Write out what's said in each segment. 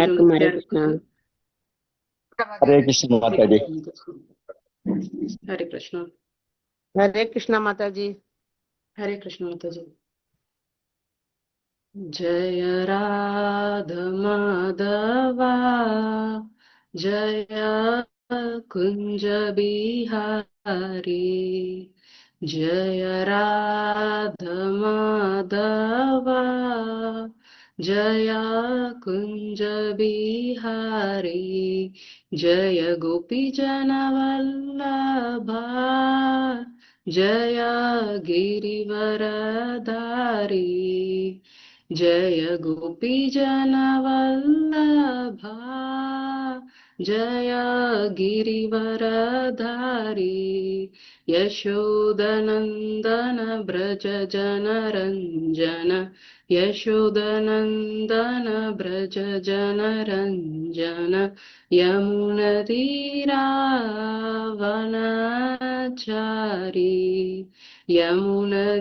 எல்லாருக்கும் ஹரே கிருஷ்ணா. हरे कृष्ण माता जी। हरे कृष्णा। हरे कृष्णा माता जी। हरे कृष्ण माता जी। जय राधा माधवा जय कुंज बिहारी, जय राधा माधवा जय कुंज बिहारी, जय गोपी जन वल्लभा जय गिरिवरधारी, जय गोपी जन वल्लभा जय गिरिवरधारी, यशोदनंदन ब्रज जनरंजन, यशोदनंदन ब्रज जनरंजन, यमुनतीरावनचारी, यमुनतीरावनचारी।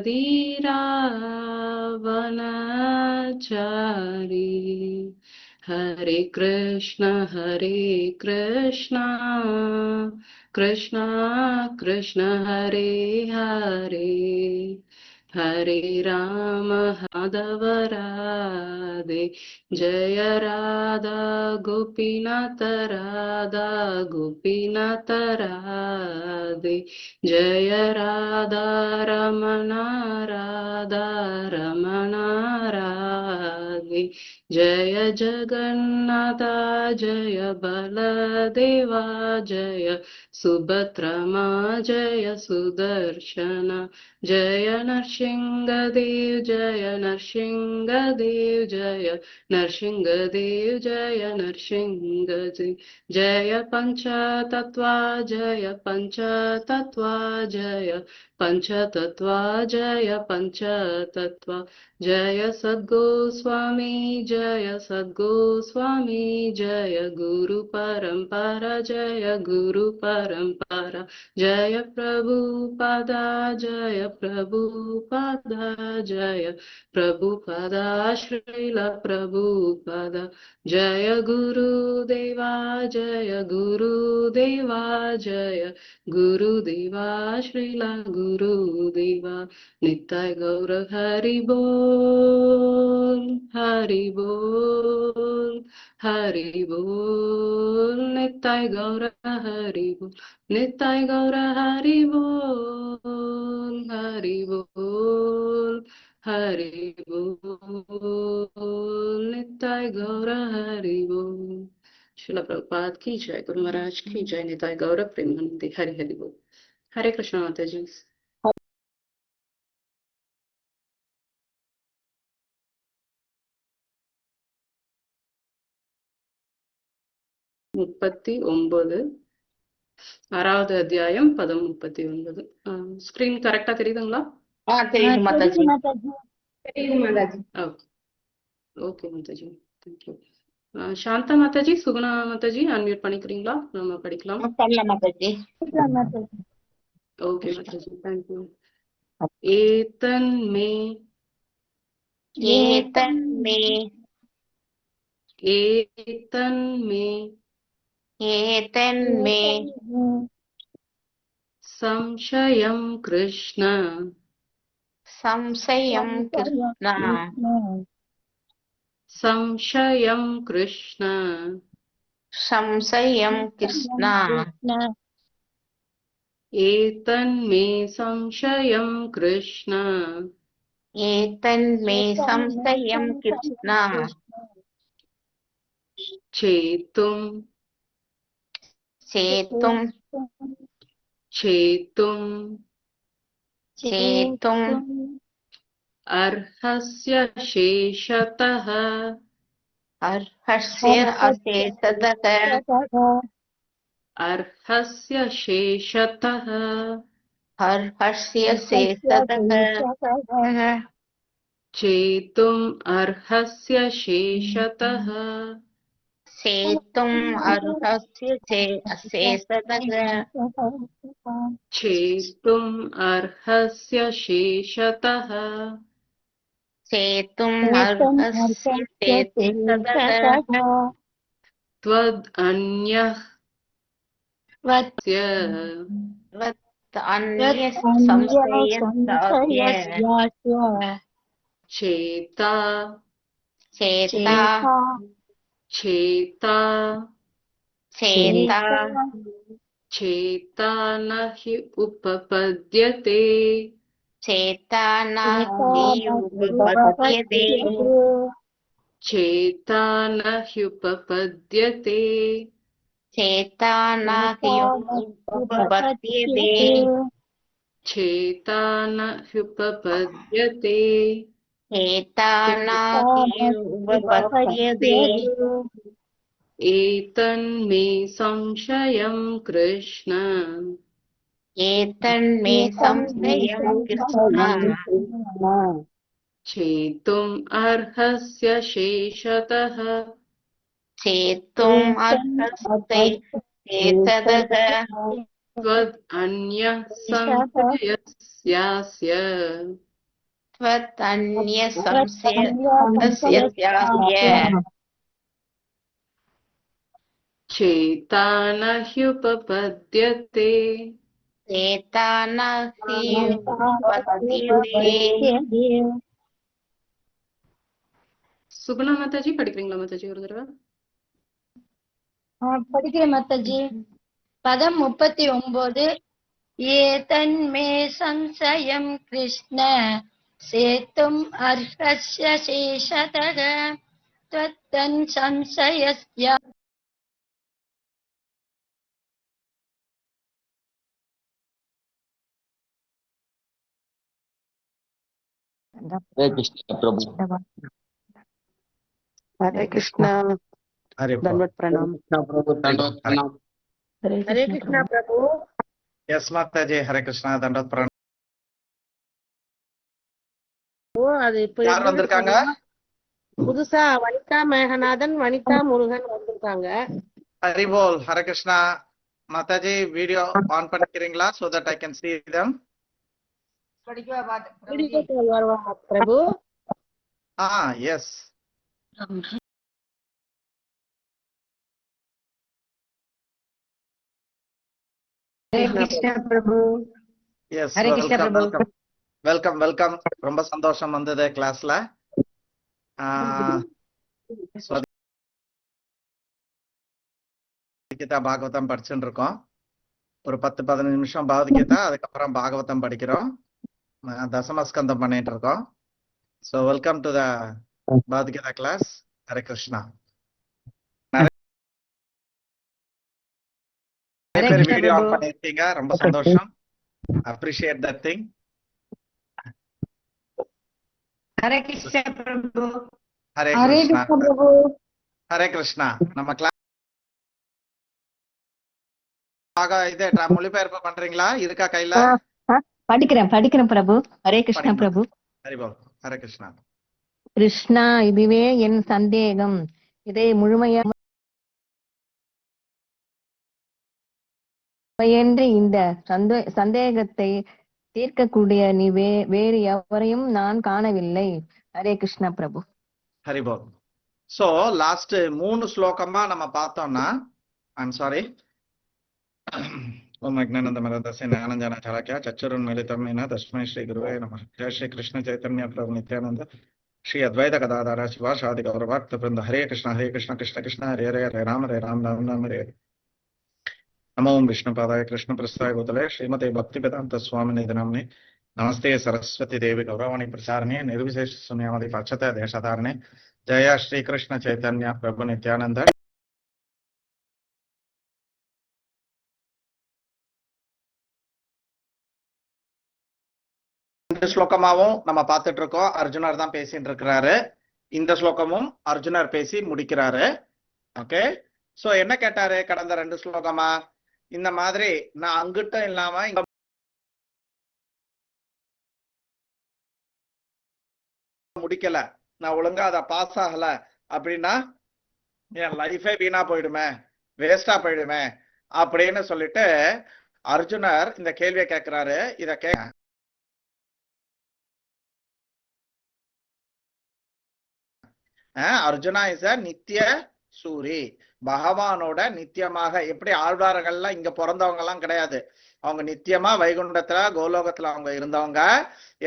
हरे कृष्ण कृष्ण कृष्ण हरे हरे, हरे राम माधव राधे, जय राधा गोपीनाथ राधा गोपीनाथ राधे, जय राधा रमण राधे, जय जगन्नाथ जय बलदेवा जय सुभद्रमा जय सुदर्शन, जय नरसिंहदेव जय नरसिंहदेव जय नरसिंहदेव जय नरसिंहदेव, जय पंचतत्वा जय पंचतत्वा जय पंचतत्वा जय पंचतत्वा, जय सद्गोस्वामी जय सद्गोस्वामी जय गुरु परंपरा जय गुरु परंपरा, जय प्रभुपादा जय प्रभुपादा जय प्रभुपादा श्रील प्रभुपादा, जय गुरुदेवा जय गुरुदेवा जय गुरुदेवा श्रील गुरुदेवा, नित्य गौर हरि बोल हरि बोल हरि बोल, नित्य गौर हरि बोल नित्य गौर हरि बोल हरि बोल हरि बोल, नित्य गौर हरि बोल। श्रील प्रभुपाद की जय, गुरु महाराज की जय, नित्य गौर प्रेमानंदी, हरि हरि बोल। हरे कृष्ण माता जी। முப்பத்தி 6வது அத்தியாயம் பதம் 39. ஸ்கிரீன் கரெக்டா தெரியுதுங்களா? தெரியுது மாதாஜி. தெரியுது Mataji. Okay Mataji, thank you. Shantha Mataji, Suguna Mataji unmute பண்ணிக்கிறீங்களா? நம்ம படிக்கலாம். பண்ணலாம் மாதாஜி. Okay Mataji, thank you. ஏதன்மே ஏதன்மே ஏதன்மே ஏதன்மே சம்சயம் கிருஷ்ண சம்சயம் கிருஷ்ண சம்சயம் கிருஷ்ண சம்சயம் கிருஷ்ண ஏதன்மே சம்சயம் கிருஷ்ண ஏதன்மே சம்சயம் கிருஷ்ண சேத்தும் சேத்தும் சேத்தும் சேத்தும் அர்ஹஸ்ய சேஷதः அர்ஹஸ்ய அசேஷதः அர்ஹஸ்ய சேஷதः அர்ஹஸ்ய சேஷதः சேத்தும் அர்ஹஸ்ய சேஷதः சேத்தும் அர்ஹஸ்ய சேஷதः சேத்தும் அர்ஹஸ்ய சேஷதः சேத்தும் அர்ஹஸ்ய சேஷதः त्वद् अन्यः वत् वत् अन्य संशयस्यास्य चेता चेता चेता चेता चेता न हि उपपद्यते चेता न हि उपपद्यते चेता न हि उपपद्यते चेता न हि उपपद्यते चेता न हि उपपद्यते चेता न हि उपपद्यते एतन्मे संशयं कृष्ण एतन्मे संशयं कृष्ण छेतुम् अर्हस्य शेषतः चेतुम् अर्हसि चेतदः त्वद् अन्यः संशयस्यास्य त्वदन्य संशयस्यास्य चेता न ह्युपपद्यते चेता न हि उपपद्यते சுகுணா மாதாஜி படிக்கிறீங்களா மாதாஜி ஒரு தடவை? படிக்கிறேன் மாதாஜி. பதம் 39. ஏதன்மே சம்சயம் கிருஷ்ண சேத்தும் அர்ஹஸ்ய சேஷதக त्वत्तन् संशयस्य हरे कृष्ण प्रभु। हरे कृष्णा हरे दंडवत प्रणाम। प्रभु दंडवत प्रणाम। हरे कृष्णा प्रभु। यस माता जी हरे कृष्णा दंडवत प्रणाम। அது இப்ப யார் வந்திருக்காங்க? புதுசா வனிதா மேகநாதன், வனிதா முருகன் வந்திருக்காங்க. ஹரிபோல் ஹரே கிருஷ்ணா. மாதாஜி வீடியோ ஆன் பண்ணிக்கிறீங்களா so that I can see them? வருவாங்க பிரபு. yes. हरे कृष्ण प्रभु yes हरे कृष्ण प्रभु welcome ரொம்ப சந்தோஷம் வந்தது கிளாஸ்ல. கீதா பாகவதம் படிச்சுட்டு இருக்கோம். ஒரு 10-15 நிமிஷம் பகவத்கீதா, அதுக்கப்புறம் பாகவதம் படிக்கிறோம். தசமஸ்கந்தம் பண்ணிட்டு இருக்கோம். So welcome to the Bhagavad class. Hare Krishna. நிறைய பேர் வீடியோ ஆன் பண்ணிருக்கீங்க, ரொம்ப சந்தோஷம். Appreciate that thing. Hare Krishna Prabhu Hare Krishna. Hare Krishna. நம்ம கிளாஸ் இது மொழிபெயர்ப்பு பண்றீங்களா? இருக்கா கையில? படிக்கிறேன் பிரபு. ஹரே கிருஷ்ணா பிரபு. ஹரிபோல் ஹரே கிருஷ்ணா. கிருஷ்ணா, இதுவே என் சந்தேகம். இதை முழுமையின்றி இந்த சந்தேகத்தை தீர்க்கக்கூடிய நீ வேறு எவரையும் நான் காணவில்லை. ஹரே கிருஷ்ணா பிரபு. ஹரிபோல். சோ லாஸ்ட் 3 ஸ்லோகமா நம்ம பார்த்தோம்னா, ஐம் சாரி, ओम अज्ञानंदमरदस्य ज्ञानंजनशलाकया चक्षुरुन्मीलितं येन तस्मै श्रीगुरुवे नमः। जय श्री कृष्ण चैतन्य प्रभु नित्यानंद श्री अद्वैत गदाधर शिवासादि गौरभक्तवृंद। हरे कृष्ण कृष्ण कृष्ण हरे हरे, हरे राम राम राम हरे। नमो विष्णुपादाय कृष्ण प्रस्थाय भूतले श्रीमते भक्तिवेदांत स्वामिनिधि नाम्ने। नमस्ते सरस्वती देवी गौरवाणी प्रचारिणे निर्विशेष शून्यवादी पाश्चात्य देशधारिणे। जय श्री कृष्ण चैतन्य प्रभु नित्यानंद। இந்த ஸ்லோகமாவும் நம்ம பார்த்துட்டு இருக்கோம். அர்ஜுனர் தான் பேசிட்டு இருக்கிறாரு. இந்த ஸ்லோகமும் அர்ஜுனர் பேசி முடிக்கிறாரு. ஓகே, சோ என்ன கேட்டாரு கடந்த 2 ஸ்லோகமா? இந்த மாதிரி நான் அங்கிட்டும் இல்லாம இங்க முடிக்கல, நான் ஒழுங்கா அதை பாஸ் ஆகல அப்படின்னா என் லைஃபே வீணா போயிடுமே, வேஸ்டா போயிடுமே அப்படின்னு சொல்லிட்டு அர்ஜுனர் இந்த கேள்வியை கேட்கிறாரு. இத Arjuna is a Nitya Suri. பகவானோட நித்தியமாக, எப்படி ஆழ்வார்கள்லாம் இங்க பிறந்தவங்க எல்லாம் கிடையாது, அவங்க நித்தியமா வைகுண்டத்துல கோலோகத்துல அவங்க இருந்தவங்க.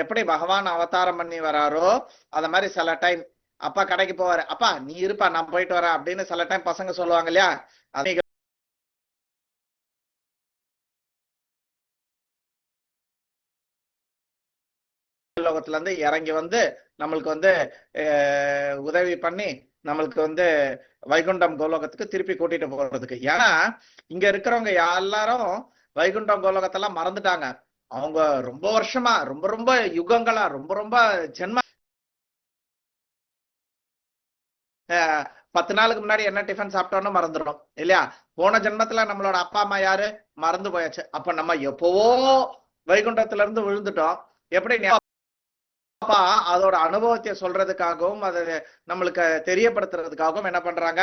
எப்படி பகவான் அவதாரம் பண்ணி வராரோ அத மாதிரி சில டைம் அப்பா கடைக்கு போவாரு, அப்பா நீ இருப்பா நான் போயிட்டு வரேன் அப்படின்னு சில டைம் பசங்க சொல்லுவாங்க இல்லையா, அது லோகத்துல இருந்து இறங்கி வந்து நம்மளுக்கு வந்து உதவி பண்ணி நம்மளுக்கு வந்து வைகுண்டம் கோலோகத்துக்கு திருப்பி கூட்டிட்டு போறதுக்கு. ஏன்னா இங்க இருக்கிறவங்க எல்லாரும் வைகுண்டம் கோலோகத்தெல்லாம் மறந்துட்டாங்க. அவங்க ரொம்ப வருஷமா ரொம்ப ரொம்ப யுகங்களா ரொம்ப ரொம்ப ஜென்ம 10 நாளுக்கு முன்னாடி என்ன டிஃபன் சாப்பிட்டோன்னு மறந்துடும் இல்லையா. போன ஜென்மத்துல நம்மளோட அப்பா அம்மா யாரு மறந்து போயாச்சு. அப்ப நம்ம எப்பவோ வைகுண்டத்துல இருந்து விழுந்துட்டோம். எப்படி அப்பா அதோட அனுபவத்தை சொல்றதுக்காகவும் அதை நம்மளுக்கு தெரியப்படுத்துறதுக்காகவும் என்ன பண்றாங்க,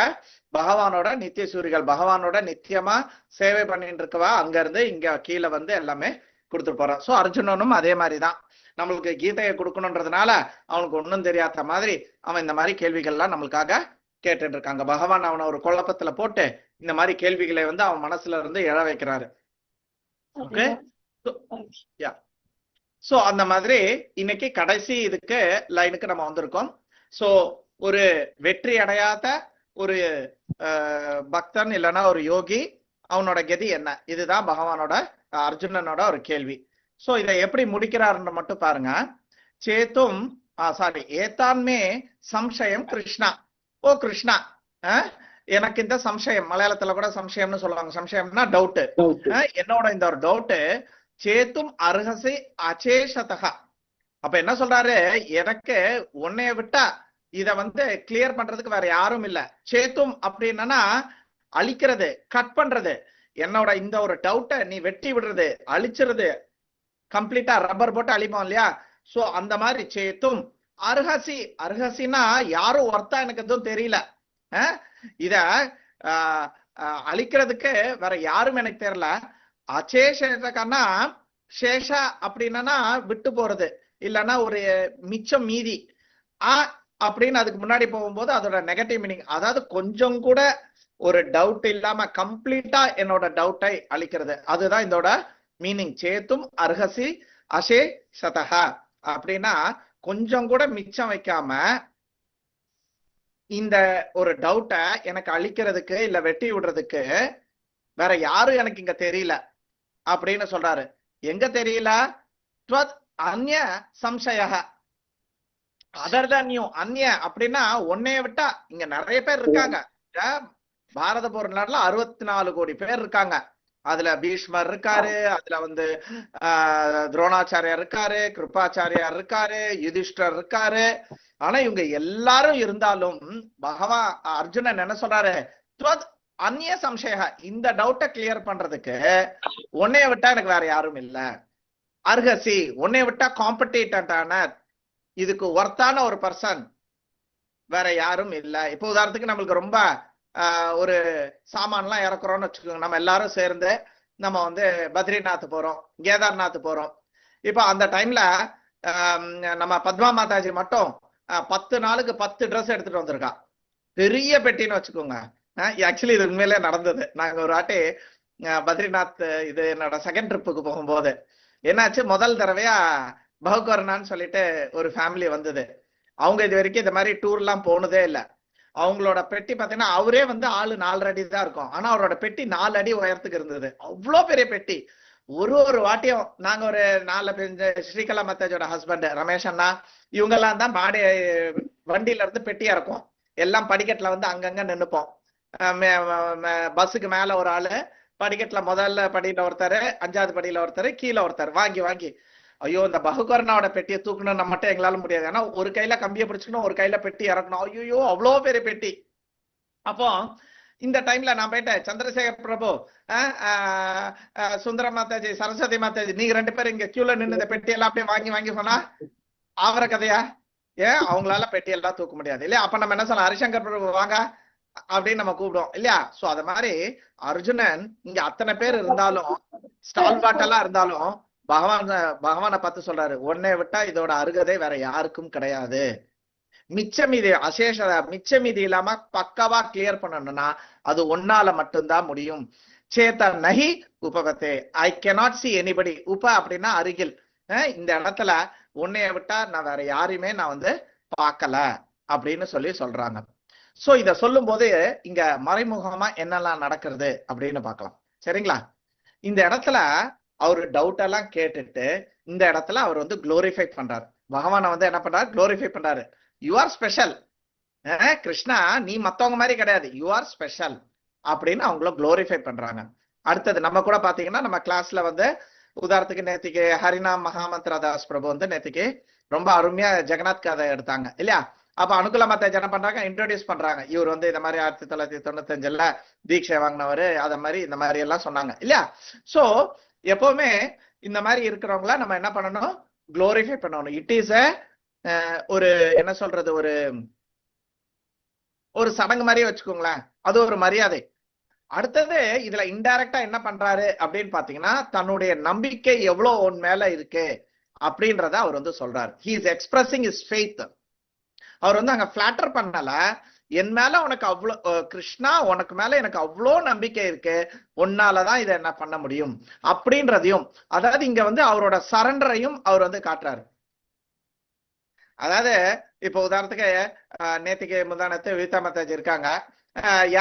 பகவானோட நித்திய சூரிகள் பகவானோட நித்தியமா சேவை பண்ணிட்டு இருக்கவா அங்க இருந்து இங்க கீழே வந்து எல்லாமே கொடுத்துட்டு போறான். சோ அர்ஜுனனும் அதே மாதிரிதான், நம்மளுக்கு கீதையை கொடுக்கணுன்றதுனால அவனுக்கு ஒன்றும் தெரியாத மாதிரி அவன் இந்த மாதிரி கேள்விகள்லாம் நம்மளுக்காக கேட்டுட்டு இருக்காங்க. பகவான் அவனை ஒரு குழப்பத்துல போட்டு இந்த மாதிரி கேள்விகளை வந்து அவன் மனசுல இருந்து எழ வைக்கிறாரு. ஓகே, சோ அந்த மாதிரி இன்னைக்கு கடைசி இதுக்கு லைனுக்கு நம்ம வந்திருக்கோம். சோ ஒரு வெற்றி அடையாத ஒரு பக்தன் இல்லைன்னா ஒரு யோகி அவனோட கதி என்ன, இதுதான் பகவானோட அர்ஜுனனோட ஒரு கேள்வி. சோ இதை எப்படி முடிக்கிறாருன்னு மட்டும் பாருங்க. சேத்தும் ஏத்தான்மே சம்சயம் கிருஷ்ணா. ஓ கிருஷ்ணா, எனக்கு இந்த சம்சயம், மலையாளத்துல கூட சம்சயம்னு சொல்லுவாங்க, சம்சயம்னா டவுட், என்னோட இந்த ஒரு டவுட் சேத்தும் அர்ஹசி அச்சேஷதகா. அப்ப என்ன சொல்றாரு, எனக்கு உன்னைய விட்டா இத வந்து கிளியர் பண்றதுக்கு வேற யாரும் இல்ல. சேத்தும் அப்படின்னா அழிக்கிறது, கட் பண்றது, என்னோட இந்த ஒரு டவுட்டை நீ வெட்டி விடுறது, அழிச்சிருது, கம்ப்ளீட்டா ரப்பர் போட்டு அழிப்போம் இல்லையா. சோ அந்த மாதிரி சேத்தும் அர்ஹசி, அர்ஹசினா யாரும் ஒர்த்தா எனக்கு எதுவும் தெரியல, இத அழிக்கிறதுக்கு வேற யாரும் எனக்கு தெரியல. அச்சேஷனா சேஷா அப்படின்னா விட்டு போறது, இல்லைன்னா ஒரு மிச்சம் மீதி அப்படின்னு அதுக்கு முன்னாடி போகும்போது அதோட நெகட்டிவ் மீனிங், அதாவது கொஞ்சம் கூட ஒரு டவுட் இல்லாம கம்ப்ளீட்டா என்னோட டவுட்டை அழிக்கிறது, அதுதான் இதோட மீனிங். சேத்தும் அர்ஹசி அசே சதஹா அப்படின்னா கொஞ்சம் கூட மிச்சம் வைக்காம இந்த ஒரு டவுட்டை எனக்கு அழிக்கிறதுக்கு இல்ல வெட்டி விடுறதுக்கு வேற யாரும் எனக்கு இங்க தெரியல அப்படின்னு சொல்றாரு. எங்க தெரியல, அந்நிய சம்சய, அதர் தன் யூ. அந்நிய அப்படின்னா ஒன்னைய விட்டா இங்க நிறைய பேர் இருக்காங்க. பாரத போர் நாட்டுல 64 கோடி பேர் இருக்காங்க. அதுல பீஷ்மர் இருக்காரு, அதுல வந்து துரோணாச்சாரியார் இருக்காரு, கிருபாச்சாரியார் இருக்காரு, யுதிஷ்டர் இருக்காரு. ஆனா இவங்க எல்லாரும் இருந்தாலும் பகவான் அர்ஜுனன் என்ன சொல்றாரு, அந்நிய சம்சய, இந்த டவுட்டை கிளியர் பண்றதுக்கு உன்னைய விட்டா எனக்கு வேற யாரும் இல்ல. அர்ஹசி, உன்னைய விட்டா காம்படிட்டான, இதுக்கு ஒர்த்தான ஒரு பர்சன் வேற யாரும் இல்ல. இப்போ உதாரணத்துக்கு நம்மளுக்கு ரொம்ப ஒரு சாமான்லாம் இறக்குறோம்னு வச்சுக்கோங்க, நம்ம எல்லாரும் சேர்ந்து நம்ம வந்து பத்ரிநாத் போறோம், கேதார்நாத் போறோம். இப்போ அந்த டைம்ல நம்ம பத்மா மாதாஜி மட்டும் 10 நாளுக்கு 10 ட்ரெஸ் எடுத்துட்டு வந்திருக்கா, பெரிய பெட்டின்னு வச்சுக்கோங்க. ஆக்சுவலி இது உண்மையிலே நடந்தது. நாங்க ஒரு வாட்டி பத்ரிநாத் இது என்னோட செகண்ட் ட்ரிப்புக்கு போகும்போது என்னாச்சு, முதல் தடவையா பகுகர்ணான்னு சொல்லிட்டு ஒரு ஃபேமிலி வந்தது. அவங்க இது வரைக்கும் இந்த மாதிரி டூர் எல்லாம் போனதே இல்லை. அவங்களோட பெட்டி பாத்தீங்கன்னா அவரே வந்து ஆளு 4 அடி தான் இருக்கும், ஆனா அவரோட பெட்டி 4 அடி உயரத்துக்கு இருந்தது. அவ்வளோ பெரிய பெட்டி. ஒரு வாட்டியும் நாங்க ஒரு 4 ஸ்ரீகலா மத்தாஜோட ஹஸ்பண்ட் ரமேஷ் அண்ணா இவங்க எல்லாம் தான் மாடி வண்டியில இருந்து பெட்டி இறக்கும், எல்லாம் படிக்கட்டுல வந்து அங்கங்க நின்னுப்போம். பஸ்ஸுக்கு மேல ஒரு ஆளு, படிக்கட்டுல முதல்ல படியில ஒருத்தர், 5வது படியில ஒருத்தர், கீழே ஒருத்தர், வாங்கி வாங்கி ஐயோ இந்த பகுகர்ணாவோட பெட்டியை தூக்கணும்னு மட்டும் எங்களால முடியாது. ஏன்னா ஒரு கையில கம்பியை பிடிச்சுக்கணும், ஒரு கையில பெட்டி இறக்கணும். ஐயோ அவ்வளோ பெரிய பெட்டி. அப்போ இந்த டைம்ல நான் போயிட்டேன், சந்திரசேகர் பிரபு, சுந்தர மாதாஜி, சரஸ்வதி மாதாஜி, நீங்க 2 பேரும் இங்க கியூல நின்று இந்த பெட்டி எல்லாம் அப்படியே வாங்கி வாங்கி சொன்னா அவரை கதையா, ஏன் அவங்களால பெட்டி எல்லாம் தூக்க முடியாது இல்லையா. அப்ப நம்ம என்ன சொல்லலாம், ஹரிசங்கர் பிரபு வாங்க அப்படின்னு நம்ம கூப்பிடுவோம் இல்லையா. சோ அத மாதிரி அர்ஜுனன் இங்க அத்தனை பேர் இருந்தாலும், ஸ்டால்வாட் எல்லாம் இருந்தாலும் பகவானை பார்த்து சொல்றாரு, உன்னை விட்டா இதோட அருகதை வேற யாருக்கும் கிடையாது. மிச்ச மீதி இல்லாம பக்காவா கிளியர் பண்ணணும்னா அது ஒன்னால மட்டும்தான் முடியும். சேத்த நகி உபகத்தே, ஐ கேனாட் சி எனிபடி. அப்படின்னா அருகில். இந்த இடத்துல உன்னைய விட்டா நான் வேற யாரையுமே நான் பார்க்கல அப்படின்னு சொல்றாங்க. சோ இத சொல்லும் போது இங்க மறைமுகமா என்னெல்லாம் நடக்கிறது அப்படின்னு பார்க்கலாம். சரிங்களா? இந்த இடத்துல அவரு டவுட் எல்லாம் கேட்டுட்டு இந்த இடத்துல அவர் குளோரிஃபை பண்றாரு. பகவானை என்ன பண்றாரு? குளோரிஃபை பண்றாரு. யூ ஆர் ஸ்பெஷல் கிருஷ்ணா, நீ மத்தவங்க மாதிரி கிடையாது, யூ ஆர் ஸ்பெஷல் அப்படின்னு அவங்கள குளோரிஃபை பண்றாங்க. அடுத்தது நம்ம கூட பாத்தீங்கன்னா நம்ம கிளாஸ்ல உதாரணத்துக்கு நேத்திக்கு ஹரிநாம் மகாமந்திர தாஸ் பிரபு நேத்திக்கு ரொம்ப அருமையா ஜெகநாத் கதை எடுத்தாங்க இல்லையா? அப்ப அனுகூல மத்த என்ன பண்றாங்க? இன்ட்ரோடியூஸ் பண்றாங்க. இவர் இந்த மாதிரி 1995 தீட்சை வாங்கினவரு, அத மாதிரி இந்த மாதிரி எல்லாம் சொன்னாங்க இல்லையா? சோ எப்பவுமே இந்த மாதிரி இருக்கிறவங்கள நம்ம என்ன பண்ணணும்? குளோரிஃபை பண்ணணும். இட் இஸ் ஒரு என்ன சொல்றது, ஒரு சடங்கு மாதிரியே வச்சுக்கோங்களேன், அது ஒரு மரியாதை. அடுத்தது இதுல இன்டைரக்டா என்ன பண்றாரு அப்படின்னு பாத்தீங்கன்னா, தன்னுடைய நம்பிக்கை எவ்வளவு உன் மேல இருக்கு அப்படின்றத அவர் சொல்றாரு. He is expressing his faith. அவர் அங்க ஃபிளாட்டர் பண்ணல, என் மேல உனக்கு அவ்வளோ கிருஷ்ணா, உனக்கு மேல எனக்கு அவ்வளோ நம்பிக்கை இருக்கு, உன்னாலதான் இதை என்ன பண்ண முடியும் அப்படின்றதையும், அதாவது இங்க அவரோட சரண்டரையும் அவர் காட்டுறாரு. அதாவது இப்ப உதாரணத்துக்கு நேத்திக்கு முந்தானத்து விவிதா மாதாஜி இருக்காங்க,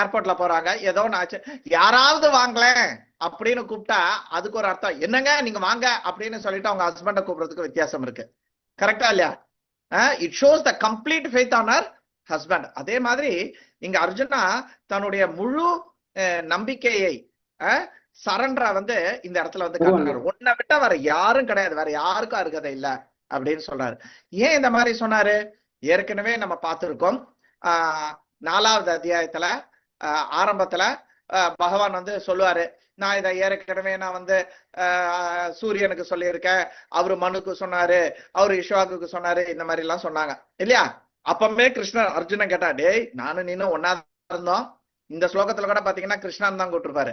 ஏர்போர்ட்ல போறாங்க, ஏதோ ஒன்று ஆச்சு, யாராவது வாங்கலேன் அப்படின்னு கூப்பிட்டா அதுக்கு ஒரு அர்த்தம், என்னங்க நீங்க வாங்க அப்படின்னு சொல்லிட்டு அவங்க ஹஸ்பண்டை கூப்பிடுறதுக்கு வித்தியாசம் இருக்கு. கரெக்டா இல்லையா? It shows the complete faith on her husband. அதே மாதிரி இங்க அர்ஜுனா தன்னுடைய முழு நம்பிக்கையை சரண்டரா இந்த இடத்துல காட்டுறாரு. உன்னை விட்டா வேற யாரும் கிடையாது, வேற யாருக்கும் அருகதை இல்ல அப்படின்னு சொல்றாரு. ஏன் இந்த மாதிரி சொன்னாரு? ஏற்கனவே நம்ம பார்த்திருக்கோம். 4வது அத்தியாயத்துல ஆரம்பத்துல பகவான் சொல்லுவாரு, நான் இதை ஏற்கனவே நான் சூரியனுக்கு சொல்லியிருக்கேன், அவரு மனுக்கு சொன்னாரு, அவரு இஷ்வாக்கு சொன்னாரு, இந்த மாதிரி எல்லாம் சொன்னாங்க இல்லையா? அப்பமே கிருஷ்ணர் அர்ஜுனன் கேட்டா, டேய் நானும் நீனும் ஒன்னா இருந்தோம். இந்த ஸ்லோகத்துல கூட பாத்தீங்கன்னா கிருஷ்ணன் தான் கூட்டிருப்பாரு.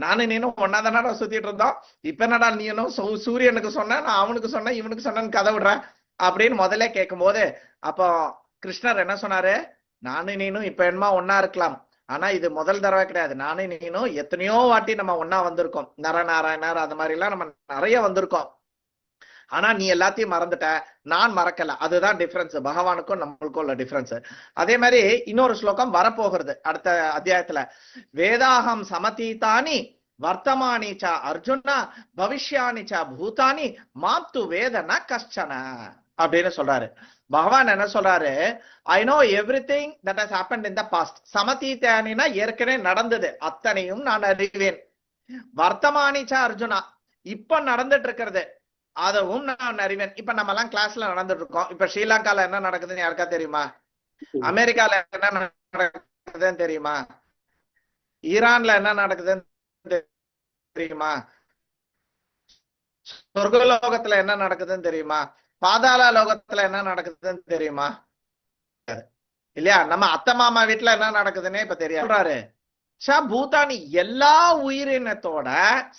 நானும் நீனும் ஒன்னா தானடா சுத்திட்டு இருந்தோம், இப்ப என்னடா நீனும் சூரியனுக்கு சொன்ன, நான் அவனுக்கு சொன்னேன், இவனுக்கு சொன்னேன்னு கதை விடுறேன் அப்படின்னு முதல்ல கேட்கும் போது, அப்போ கிருஷ்ணர் என்ன சொன்னாரு? நானும் நீனும் இப்ப என்னமா ஒன்னா இருக்கலாம், ஆனா இது முதல் தடவை கிடையாது. நானும் நீனும் எத்தனையோ வாட்டி நம்ம ஒன்னா வந்திருக்கோம், நரநாராயணர் அது மாதிரி எல்லாம் நம்ம நிறைய வந்திருக்கோம். ஆனா நீ எல்லாத்தையும் மறந்துட்ட, நான் மறக்கல. அதுதான் டிஃபரன்ஸ், பகவானுக்கும் நம்மளுக்கும் உள்ள டிஃபரன்ஸ். அதே மாதிரி இன்னொரு ஸ்லோகம் வரப்போகிறது அடுத்த அத்தியாயத்துல. வேதாகம் சமதீதானி வர்த்தமானிச்ச அர்ஜுனா பவிஷ்யானிச்ச பூதானி மாப்து வேதன கஷ்டன அப்படின்னு சொல்றாரு. பகவான் என்ன சொல்றாரு? I know everything that has happened in the past. சமதீதானினா ஏற்கனவே நடந்தது அத்தனையும் நான் அறிவேன். வர்த்தமானிச்ச அர்ஜுனா, இப்ப நடந்துட்டு இருக்கிறது அதுவும் நான் அறிவேன். இப்ப நம்ம எல்லாம் கிளாஸ்ல நடந்துட்டு இருக்கோம். இப்ப ஸ்ரீலங்கால என்ன நடக்குதுன்னு யாருக்கா தெரியுமா? அமெரிக்கால என்ன நடக்குதுன்னு தெரியுமா? ஈரான்ல என்ன நடக்குதுன்னு தெரியுமா? சொர்க்கலோகத்துல என்ன நடக்குதுன்னு தெரியுமா? பாதாள லோகத்துல என்ன நடக்குதுன்னு தெரியுமா? இல்லையா? நம்ம அத்தை மாமா வீட்டுல என்ன நடக்குதுன்னே இப்ப தெரியாது சொல்றாரு. பூதானி எல்லா உயிரினத்தோட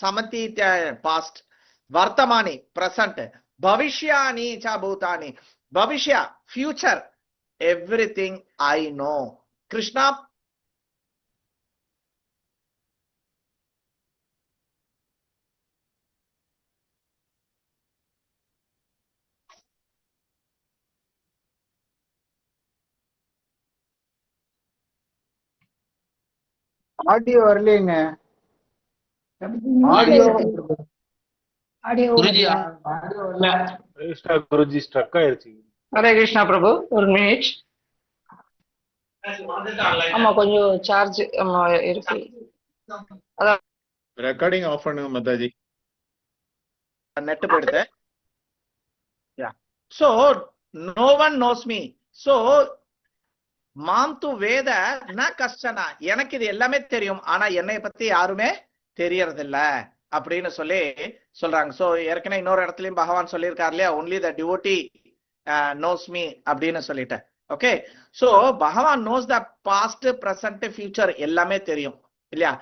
சமதீத்ய பாஸ்ட், வர்த்தமானி பிரசன்ட், பவிஷ்யானி ச பூதானி பவிஷ்யா future, everything I know. Krishna audio வரலங்க. ஆடியோ குருஜி வரல. குருஜி ஸ்ட்ரக் ஆயிருச்சு. ஹரே கிருஷ்ணா பிரபு, ஒரு மினிட். ஆமா கொஞ்சம் சார்ஜ் இருக்கு. ரெக்கார்டிங் ஆஃப் பண்ணுங்க மாதாஜி. நெட் போயிடுது. So no one knows me. So மாம் து வேத ந கஷ்டனா, எனக்கு இது எல்லாமே தெரியும், ஆனா என்னை பத்தி யாருமே தெரியறதில்ல அப்படின்னு சொல்றாங்க. சோ ஏற்கனவே இன்னொரு இடத்துலயும் பகவான் சொல்லியிருக்காரு இல்லையா, only the devotee knows me அப்படின்னு சொல்லிட்டு. Okay, so Bhagavan knows the past present future எல்லாமே தெரியும் இல்லையா?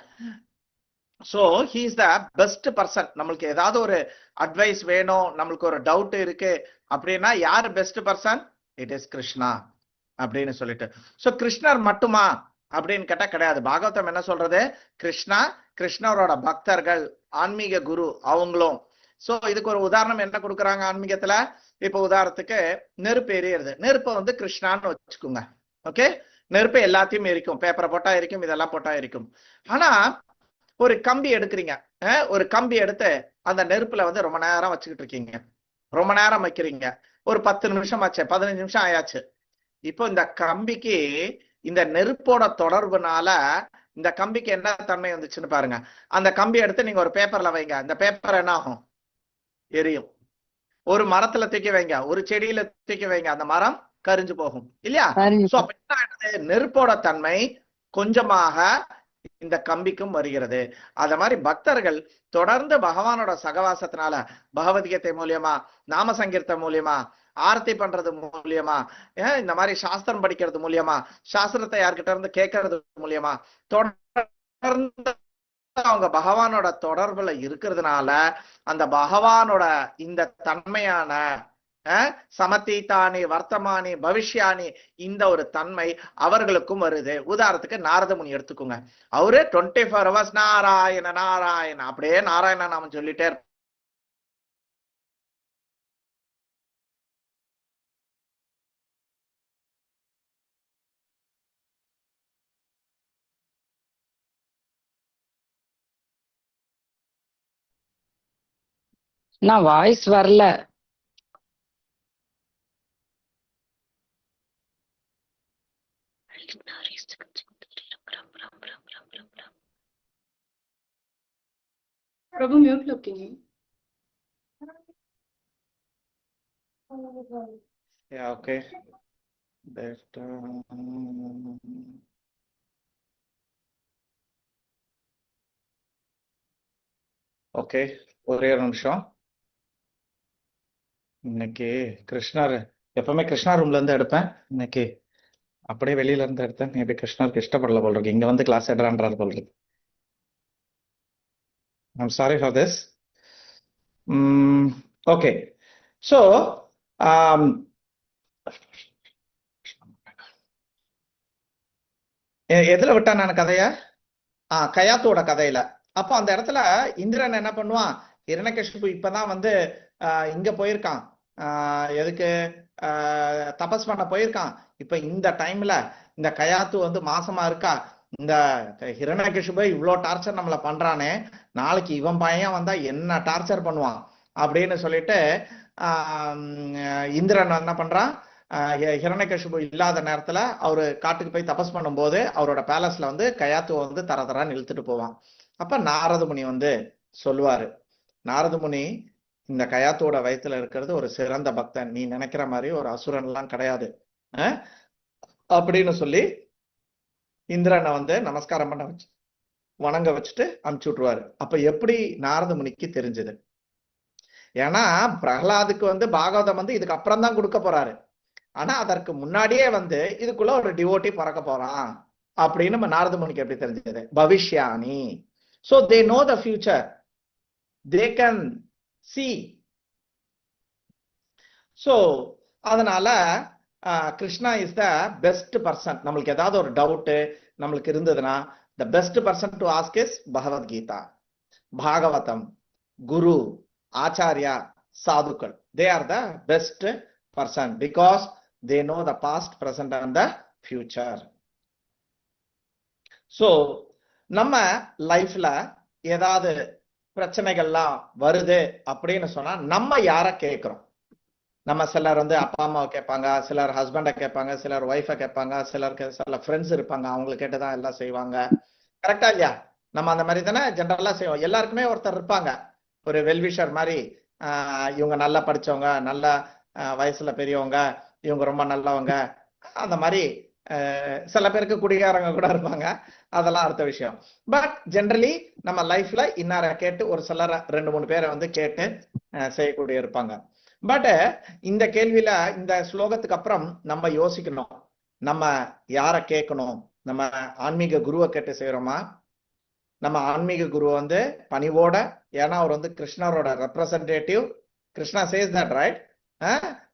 So he is the best person. நம்மளுக்கு ஏதாவது ஒரு அட்வைஸ் வேணும், நம்மளுக்கு ஒரு டவுட் இருக்கு அப்படின்னா யாரு best person? It is Krishna அப்படின்னு சொல்லிட்டு. சோ கிருஷ்ணர் மட்டுமா அப்படின்னு கேட்டா கிடையாது. பாகவதம் என்ன சொல்றது? கிருஷ்ணா, கிருஷ்ணரோட பக்தர்கள், ஆன்மீக குரு அவங்களும். சோ இதுக்கு ஒரு உதாரணம் என்ன கொடுக்குறாங்க ஆன்மீகத்துல? இப்ப உதாரணத்துக்கு நெருப்பு எரியுறது, நெருப்பை வந்து கிருஷ்ணான்னு வச்சுக்கோங்க. ஓகே, நெருப்பு எல்லாத்தையும் எரிக்கும், பேப்பரை போட்டா எரிக்கும், இதெல்லாம் போட்டா எரிக்கும். ஆனா ஒரு கம்பி எடுக்கிறீங்க, ஒரு கம்பி எடுத்து அந்த நெருப்புல வந்து ரொம்ப நேரம் வச்சுக்கிட்டு இருக்கீங்க, ரொம்ப நேரம் வைக்கிறீங்க, ஒரு 10 நிமிஷம் ஆச்சு, 15 நிமிஷம் ஆயாச்சு. இப்போ இந்த கம்பிக்கு இந்த நெருப்போட தொடர்புனால இந்த கம்பிக்கு என்ன தன்மை வந்துச்சுன்னு பாருங்க. அந்த கம்பி எடுத்து நீங்க ஒரு பேப்பர்ல வைங்க, இந்த பேப்பர் என்ன ஆகும்? எரியும். ஒரு மரத்துல தூக்கி வைங்க, ஒரு செடியில தூக்கி வைங்க, அந்த மரம் கரிஞ்சு போகும் இல்லையா? சோ அப்ப என்ன ஆயிடுது? நெருப்போட தன்மை கொஞ்சமாக இந்த கம்பிக்கும் வருகிறது. அத மாதிரி பக்தர்கள் தொடர்ந்து பகவானோட சகவாசத்தினால, பகவத்கீதை மூலியமா, நாம சங்கீர்த்தம் மூலியமா, ஆரத்தி பண்றது மூலியமா, இந்த மாதிரி சாஸ்திரம் படிக்கிறது மூலியமா, சாஸ்திரத்தை யார்கிட்ட இருந்து கேட்கறது மூலியமா தொடர்ந்து அவங்க பகவானோட தொடர்புல இருக்கிறதுனால அந்த பகவானோட இந்த தன்மையான சமதீதானி, வர்த்தமானி, பவிஷ்யானி, இந்த ஒரு தன்மை அவர்களுக்கும் வருது. உதாரணத்துக்கு நாரத முனி எடுத்துக்கோங்க. அவரு 24 hours நாராயண நாராயண அப்படியே நாராயண நாம சொல்லிட்டே இருப்பாங்க. நான் வாய்ஸ் வரல. Prabhu mute looking Yeah, okay. Okay, ஒரே ஒரு நிமிஷம். இன்னைக்கு கிருஷ்ணர் எப்பவுமே கிருஷ்ணா ரூம்ல இருந்து எடுப்பேன், இன்னைக்கு அப்படியே வெளியில இருந்து எடுத்தேன். மேபி கிருஷ்ணருக்கு இஷ்டப்படல போல் இருக்கு, இங்க வந்து கிளாஸ் எடுறான்றாரு போல் இருக்கு. I'm sorry for this. Okay, so எதுல விட்டா நான் கதைய? கயாத்தோட கதையில. அப்போ அந்த இடத்துல இந்திரன் என்ன பண்ணுவான்? இரண்யகசிபு இப்பதான் வந்து இங்க போயிருக்கான், எதுக்கு தபஸ் பண்ண போயிருக்கான். இப்ப இந்த டைம்ல இந்த கயாத்து வந்து மாசமா இருக்கா. இந்த ஹிரண்யகசிபு இவ்வளோ டார்ச்சர் நம்மள பண்றானே, நாளைக்கு இவன் பையன் வந்தா என்ன டார்ச்சர் பண்ணுவான் அப்படின்னு சொல்லிட்டு இந்திரன் என்ன பண்றான்? ஹிரண்யகசிபு இல்லாத நேரத்துல அவரு காட்டுக்கு போய் தபஸ் பண்ணும்போது அவரோட பேலஸ்ல வந்து கயாத்துவ வந்து தரதரான்னு இழுத்துட்டு போவான். அப்ப நாரத முனி வந்து சொல்லுவாரு, நாரத முனி இந்த கயாத்தோட வயத்துல இருக்கிறது ஒரு சிறந்த பக்தன், நீ நினைக்கிற மாதிரி ஒரு அசுரன் எல்லாம் கிடையாது அப்படின்னு சொல்லி இந்திரனை வந்து நமஸ்காரம் பண்ண வச்சு வணங்க வச்சுட்டு அனுப்பிச்சு விட்டுருவாரு. அப்ப எப்படி நாரத முனிக்கு தெரிஞ்சது? ஏன்னா பிரகலாதுக்கு வந்து பாகவதம் வந்து இதுக்கு அப்புறம் தான் கொடுக்க போறாரு. ஆனா அதற்கு முன்னாடியே வந்து இதுக்குள்ள ஒரு டிவோட்டி பறக்க போறான் அப்படின்னு நம்ம நாரத முனிக்கு எப்படி தெரிஞ்சது? பவிஷ்யானி. So they know the future, they can see. So அதனால Krishna is the best person. நம்மளுக்கு ஏதாவது ஒரு டவுட் நம்மளுக்கு இருந்ததுன்னா the best person to ask is Bhagavad Gita, Bhagavatam, குரு, ஆச்சாரியா, சாதுக்கள். They are the best person because they know the past, present and the future. So நம்ம லைஃப்ல ஏதாவது பிரச்சனைகள்லாம் வருது அப்படின்னு சொன்னா நம்ம யார கேட்கிறோம்? நம்ம சிலர் வந்து அப்பா அம்மாவை கேட்பாங்க, சிலர் ஹஸ்பண்டை கேட்பாங்க, சிலர் ஒய்ஃபை கேட்பாங்க, சிலருக்கு சில ஃப்ரெண்ட்ஸ் இருப்பாங்க, அவங்களை கேட்டுதான் எல்லாம் செய்வாங்க. கரெக்டா இல்லையா? நம்ம அந்த மாதிரி தானே ஜென்ரலா செய்வோம். எல்லாருக்குமே ஒருத்தர் இருப்பாங்க, ஒரு வெல்விஷர் மாதிரி. இவங்க நல்லா படிச்சவங்க, நல்ல வயசுல பெரியவங்க, இவங்க ரொம்ப நல்லவங்க, அந்த மாதிரி. சில பேருக்கு குடிகாரங்க கூட இருப்பாங்க, அதெல்லாம் அடுத்த விஷயம். பட் ஜென்ரலி நம்ம லைஃப்ல இன்னார கேட்டு ஒரு சிலர் 2-3 பேரை வந்து கேட்டு செய்யக்கூடிய இருப்பாங்க. பட் இந்த கேள்வியில இந்த ஸ்லோகத்துக்கு அப்புறம் நம்ம யோசிக்கணும், நம்ம யார கேட்கணும்? நம்ம ஆன்மீக குருவை கேட்டு செய்யறோமா? நம்ம ஆன்மீக குரு வந்து பணிவோட, ஏன்னா அவர் வந்து கிருஷ்ணரோட representative. Krishna says that right,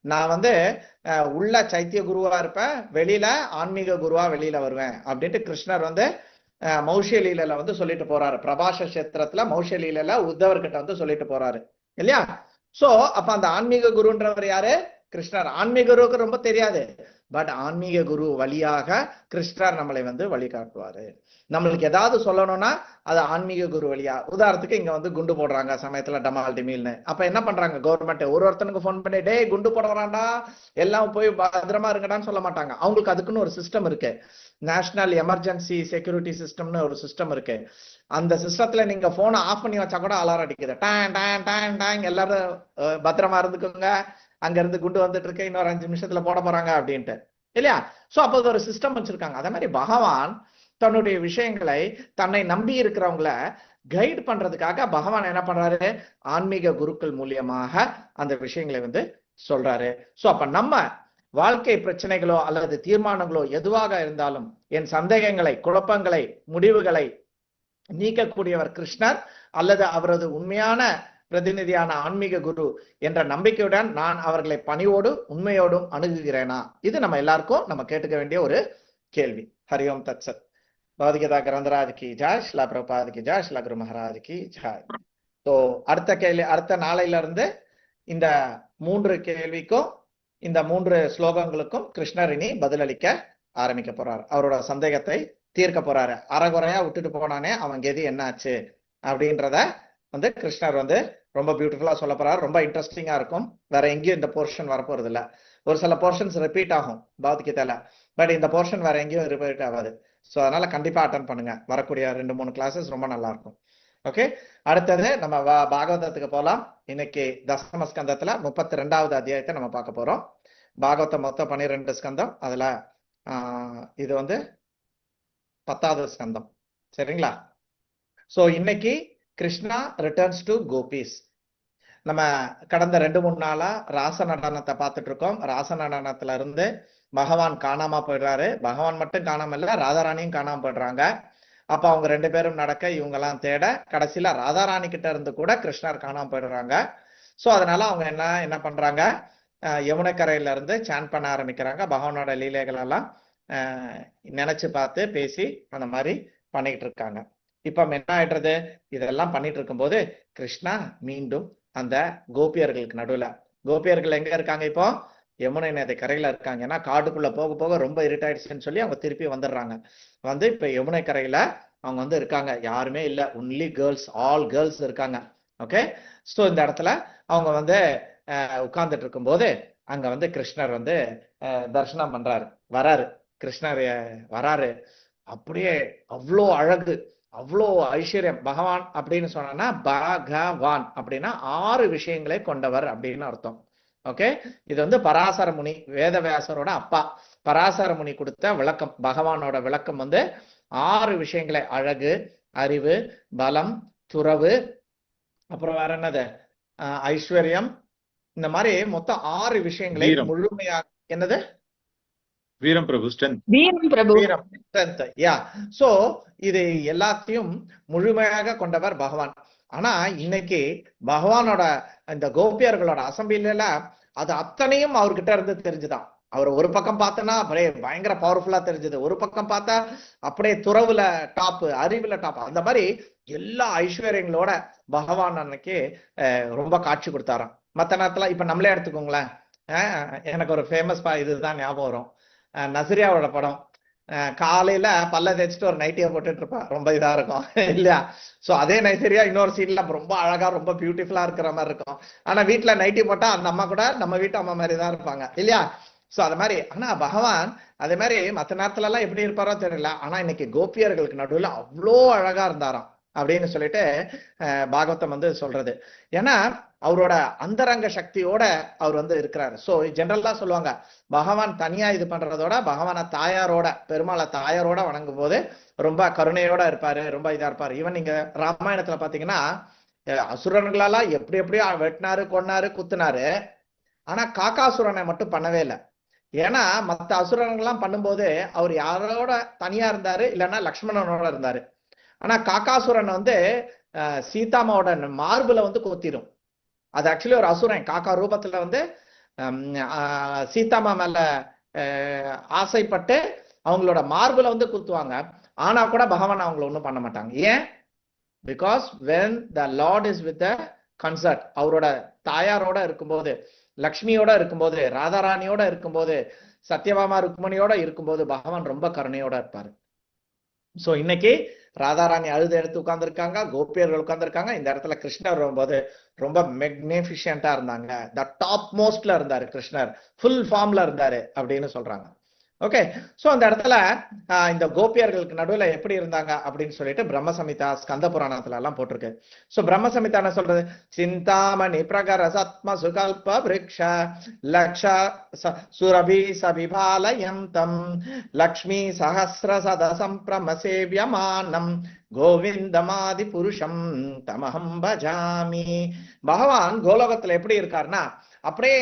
நான் வந்து உள்ள சைத்திய குருவா இருப்பேன், வெளியில ஆன்மீக குருவா வெளியில வருவேன் அப்படின்ட்டு கிருஷ்ணர் வந்து மௌஷ்ய லீலையில வந்து சொல்லிட்டு போறாரு. பிரபாஷ கஷேத்திரத்துல மௌஷ்ய லீலையில உத்தவர்கிட்ட வந்து சொல்லிட்டு போறாரு இல்லையா? சோ அப்ப அந்த ஆன்மீக குருன்றவர் யாரு? கிருஷ்ணர். ஆன்மீக குருவுக்கு ரொம்ப தெரியாது, பட் ஆன்மீக குரு வழியாக கிருஷ்ணர் நம்மளை வந்து வழிகாட்டுவாரு. நம்மளுக்கு ஏதாவது சொல்லணும்னா அது ஆன்மீக குரு வழியா. உதாரணத்துக்கு இங்க வந்து குண்டு போடுறாங்க சமயத்துல டமால் டிமில்னு, அப்ப என்ன பண்றாங்க கவர்மெண்ட்? ஒருத்தனுக்கு போன் பண்ணி டேய் குண்டு போடுறான்டா எல்லாம் போய் பத்திரமா இருங்கடான்னு சொல்ல மாட்டாங்க. அவங்களுக்கு அதுக்குன்னு ஒரு சிஸ்டம் இருக்கு, நேஷனல் எமர்ஜென்சி செக்யூரிட்டி சிஸ்டம்னு ஒரு சிஸ்டம் இருக்கு. அந்த சிஸ்டத்துல நீங்க போனை ஆஃப் பண்ணி வச்சா கூட அலாரம் அடிக்குது, டாங் டாங் டாங் டாங், எல்லாரும் பத்திரமா இருந்துக்கோங்க, அங்க இருந்து குண்டு வந்துட்டு இருக்கு, இன்னொரு 5 நிமிஷத்துல போட போறாங்க அப்படின்ட்டு இல்லையா? சோ அப்போ ஒரு சிஸ்டம் வச்சிருக்காங்க. அதே மாதிரி பகவான் தன்னுடைய விஷயங்களை தன்னை நம்பி இருக்கிறவங்களை கைட் பண்றதுக்காக பகவான் என்ன பண்றாரு? ஆன்மீக குருக்கள் மூலியமாக அந்த விஷயங்களை வந்து சொல்றாரு. சோ அப்ப நம்ம வாழ்க்கை பிரச்சனைகளோ அல்லது தீர்மானங்களோ எதுவாக இருந்தாலும் என் சந்தேகங்களை, குழப்பங்களை, முடிவுகளை நீக்கக்கூடியவர் கிருஷ்ணர் அல்லது அவரது உண்மையான பிரதிநிதியான ஆன்மீக குரு என்ற நம்பிக்கையுடன் நான் அவர்களை பணிவோடு உண்மையோடும் அணுகுகிறேனா? இது நம்ம எல்லாருக்கும் நம்ம கேட்டுக்க வேண்டிய ஒரு கேள்வி. ஹரிஓம் தத்சத். பகவத்கீதா கிரந்தராஜ் கி ஜாய், ஸ்ரீல பிரபுபாத் கி ஜாய், ஸ்ரீல குரு மகாராஜ் கி ஜாய். ஸோ அடுத்த கேள்வி, அடுத்த நாளையில இருந்து இந்த 3 கேள்விக்கும் இந்த 3 ஸ்லோகங்களுக்கும் கிருஷ்ணர் இனி பதிலளிக்க ஆரம்பிக்க போறாரு. அவரோட சந்தேகத்தை தீர்க்க போறாரு. அறகுறையா விட்டுட்டு போனானே அவன் கெதி என்னாச்சு அப்படின்றத வந்து கிருஷ்ணர் வந்து ரொம்ப பியூட்டிஃபுல்லா சொல்ல போறாரு. ரொம்ப இன்ட்ரெஸ்டிங்கா இருக்கும். வேற எங்கேயும் இந்த போர்ஷன் வரப்போறது இல்ல. ஒரு சில போர்ஷன்ஸ் ரிப்பீட் ஆகும் பகவத்கீதையில, பட் இந்த போர்ஷன் வேற எங்கேயும் ரிப்பீட் ஆகாது. ஸோ அதனால கண்டிப்பா அட்டன் பண்ணுங்க. வரக்கூடிய 2-3 கிளாஸஸ் ரொம்ப நல்லா இருக்கும். ஓகே, அடுத்தது நம்ம பாகவதத்துக்கு போலாம். இன்னைக்கு தசம ஸ்கந்தத்துல 32வது அத்தியாயத்தை நம்ம பார்க்க போறோம். பாகவதம் மொத்தம் 12 ஸ்கந்தம், அதுல இது வந்து 10வது ஸ்கந்தம். சரிங்களா? சோ இன்னைக்கு கிருஷ்ணா ரிட்டர்ன்ஸ் டு கோபிஸ். நம்ம கடந்த 2-3 நாளா ராச நடனத்தை பார்த்துட்டு இருக்கோம். ராச நடனத்துல இருந்து பகவான் காணாம போயிடுறாரு. பகவான் மட்டும் காணாம இல்ல, ராதாராணியும் காணாம போயிடுறாங்க. அப்ப அவங்க 2 பேரும் நடக்க இவங்க எல்லாம் தேட கடைசியில ராதாராணி கிட்ட இருந்து கூட கிருஷ்ணர் காணாம போயிடுறாங்க. சோ அதனால அவங்க என்ன பண்றாங்க? யமுனை கரையில இருந்து சாண்ட் பண்ண ஆரம்பிக்கிறாங்க. பகவானோட லீலைகள் எல்லாம் நினைச்சு பார்த்து பேசி அந்த மாதிரி பண்ணிட்டு இருக்காங்க. இப்ப என்ன ஆயிடுறது? இதெல்லாம் பண்ணிட்டு இருக்கும்போது கிருஷ்ணா மீண்டும் அந்த கோபியர்களுக்கு நடுவுல, கோபியர்கள் எங்க இருக்காங்க? இப்போ யமுனை நதி கரையில இருக்காங்க. ஏன்னா காட்டுக்குள்ள போக போக ரொம்ப இருட்டாயிடுச்சுன்னு சொல்லி அவங்க திருப்பி வந்துடுறாங்க. வந்து இப்ப யமுனை கரையில அவங்க வந்து இருக்காங்க. யாருமே இல்ல, ஒன்லி கேர்ள்ஸ், ஆல் கேர்ள்ஸ் இருக்காங்க. ஓகே, சோ இந்த இடத்துல அவங்க வந்து உட்கார்ந்துட்டு இருக்கும்போது அங்க வந்து கிருஷ்ணர் வந்து தரிசனம் பண்றாரு, வராரு. கிருஷ்ணர் வராரு. அப்படியே அவ்வளோ அழகு, அவ்வளோ ஐஸ்வர்யம். பகவான் அப்படின்னு சொன்னா பகவான் அப்படின்னா 6 விஷயங்களை கொண்டவர் அப்படின்னு அர்த்தம். ஓகே, இது வந்து பராசர முனி, வேதவியாசரோட அப்பா பராசர முனி கொடுத்த விளக்கம். பகவானோட விளக்கம் வந்து 6 விஷயங்களை, அழகு, அறிவு, பலம், துறவு, அப்புறம் வேற என்னது, ஐஸ்வர்யம், இந்த மாதிரி மொத்தம் 6 விஷயங்களை முழுமையாக, என்னது, வீரம் பிரபு, ஸ்ட்ரென்த், வீரம், ஸ்ட்ரென்த். யா, சோ இது எல்லாத்தையும் முழுமையாக கொண்டவர் பகவான். ஆனா இன்னைக்கு பகவானோட இந்த கோபியர்களோட அசம்பிளில அது அத்தனையும் அவர்கிட்ட இருந்து தெரிஞ்சுதான். அவர் ஒரு பக்கம் பார்த்தோன்னா அப்படியே பயங்கர பவர்ஃபுல்லா தெரிஞ்சது, ஒரு பக்கம் பார்த்தா அப்படியே துறவுல டாப், அறிவுல டாப். அந்த மாதிரி எல்லா ஐஸ்வர்யங்களோட பகவான் அன்னைக்கு ரொம்ப காட்சி கொடுத்தாராம். மற்ற நேரத்துல இப்ப நம்மளே எடுத்துக்கோங்களேன், எனக்கு ஒரு ஃபேமஸ் இதுதான் ஞாபகம் வரும். நசிரியாவோட படம், காலையில பல்ல தேய்ச்சிட்டு ஒரு நைட்டியை போட்டுட்டு இருப்பா, ரொம்ப இதா இருக்கும் இல்லையா? சோ அதே நைசரியா இன்னொரு சீன்ல ரொம்ப அழகா ரொம்ப பியூட்டிஃபுல்லா இருக்கிற மாதிரி இருக்கும். ஆனா வீட்டுல நைட்டி போட்டா அந்த அம்மா கூட நம்ம வீட்டு அம்மா மாதிரி தான் இருப்பாங்க இல்லையா? சோ அது மாதிரி. ஆனா பகவான் அதே மாதிரி மற்ற நேரத்துல எல்லாம் எப்படி இருப்பாரோ தெரியல, ஆனா இன்னைக்கு கோபியர்களுக்கு நடுவில் அவ்வளோ அழகா இருந்தாராம் அப்படின்னு சொல்லிட்டு பாகவதம் வந்து சொல்றது. ஏன்னா அவரோட அந்தரங்க சக்தியோட அவர் வந்து இருக்கிறாரு. சோ ஜெனரலா சொல்லுவாங்க, பகவான் தனியா இது பண்றதோட பகவான தாயாரோட, பெருமாளை தாயாரோட வணங்கும் போது ரொம்ப கருணையோட இருப்பாரு, ரொம்ப இதா இருப்பாரு. ஈவன் நீங்க ராமாயணத்துல பாத்தீங்கன்னா அசுரர்களெல்லாம் எப்படி எப்படியோ வெட்டினாரு, கொன்னாரு, குத்துனாரு. ஆனா காக்காசுரனை மட்டும் பண்ணவே இல்லை. ஏன்னா மற்ற அசுரர்கள்லாம் பண்ணும்போது அவர் யாரோட தனியா இருந்தாரு, இல்லைன்னா லக்ஷ்மணனோட இருந்தாரு. ஆனா காக்காசுரன் வந்து சீதாமாவோட மார்புல வந்து கொத்திரும். அது ஆக்சுவலி ஒரு அசுரன், காக்கா ரூபத்துல வந்து சீதாமா மேல ஆசைப்பட்டு அவங்களோட மார்புல வந்து குத்துவாங்க. ஆனா கூட பகவான் அவங்கள ஒண்ணும் பண்ண மாட்டாங்க. ஏன்? Because when the Lord is with the consort, அவரோட தாயாரோட இருக்கும்போது, லக்ஷ்மியோட இருக்கும்போது, ராதாராணியோட இருக்கும்போது, சத்யபாமா ருக்மணியோட இருக்கும்போது பகவான் ரொம்ப கருணையோட இருப்பாரு. சோ இன்னைக்கு ராதாராணி அழுது எடுத்து உட்கார்ந்துருக்காங்க, கோபியர்கள் உட்கார்ந்துருக்காங்க. இந்த இடத்துல கிருஷ்ணர் வரும்போது ரொம்ப மெக்னிஃபிஷியன்டா இருந்தாங்க. த டாப் மோஸ்ட்ல இருந்தாரு கிருஷ்ணர், ஃபுல் ஃபார்ம்ல இருந்தாரு அப்படின்னு சொல்றாங்க. ஓகே, சோ அந்த இடத்துல இந்த கோபியர்களுக்கு நடுவுல எப்படி இருந்தாங்க அப்படின்னு சொல்லிட்டு பிரம்ம சமிதா ஸ்கந்த புராணத்துல எல்லாம் போட்டிருக்கு. சோ பிரம்ம சமிதா என்ன சொல்றது? சிந்தாமணி பிரகர சத்ம சுகல்ப விருக்ஷ லக்ஷ சுரபி சபிபாலயந்தம் லக்ஷ்மி சஹஸ்ர சதசம் பிரமசேவியமானம் கோவிந்தமாதி புருஷம் தமஹம் பஜாமி. பகவான் கோலோகத்துல எப்படி இருக்காருன்னா, அப்படியே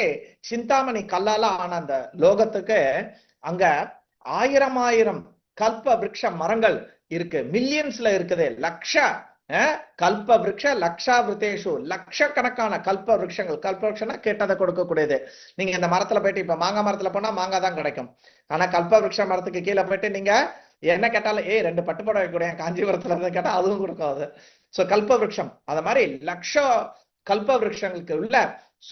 சிந்தாமணி கல்லால ஆன அந்த லோகத்துக்கு அங்க 1000 கல்ப விருட்ச மரங்கள் இருக்கு, மில்லியன்ஸ்ல இருக்குது. லக்ஷ கல்ப விருட்ச லக்ஷாவிருத்தேஷு, லட்சக்கணக்கான கல்ப விருட்சங்கள். கல்ப விருட்சம்னா கேட்டதை கொடுக்கக்கூடியது. நீங்க இந்த மரத்துல போயிட்டு, இப்ப மாங்காய் மரத்துல போனா மாங்காய் தான் கிடைக்கும். ஆனா கல்ப விருட்ச மரத்துக்கு கீழே போயிட்டு நீங்க என்ன கேட்டாலும் 2 பட்டு புடவை வைக்கூடிய காஞ்சிபுரத்துல இருந்து கேட்டா அதுவும் கொடுக்காது. சோ கல்ப விருட்சம் அது மாதிரி லட்ச கல்ப விருட்சங்களுக்கு உள்ள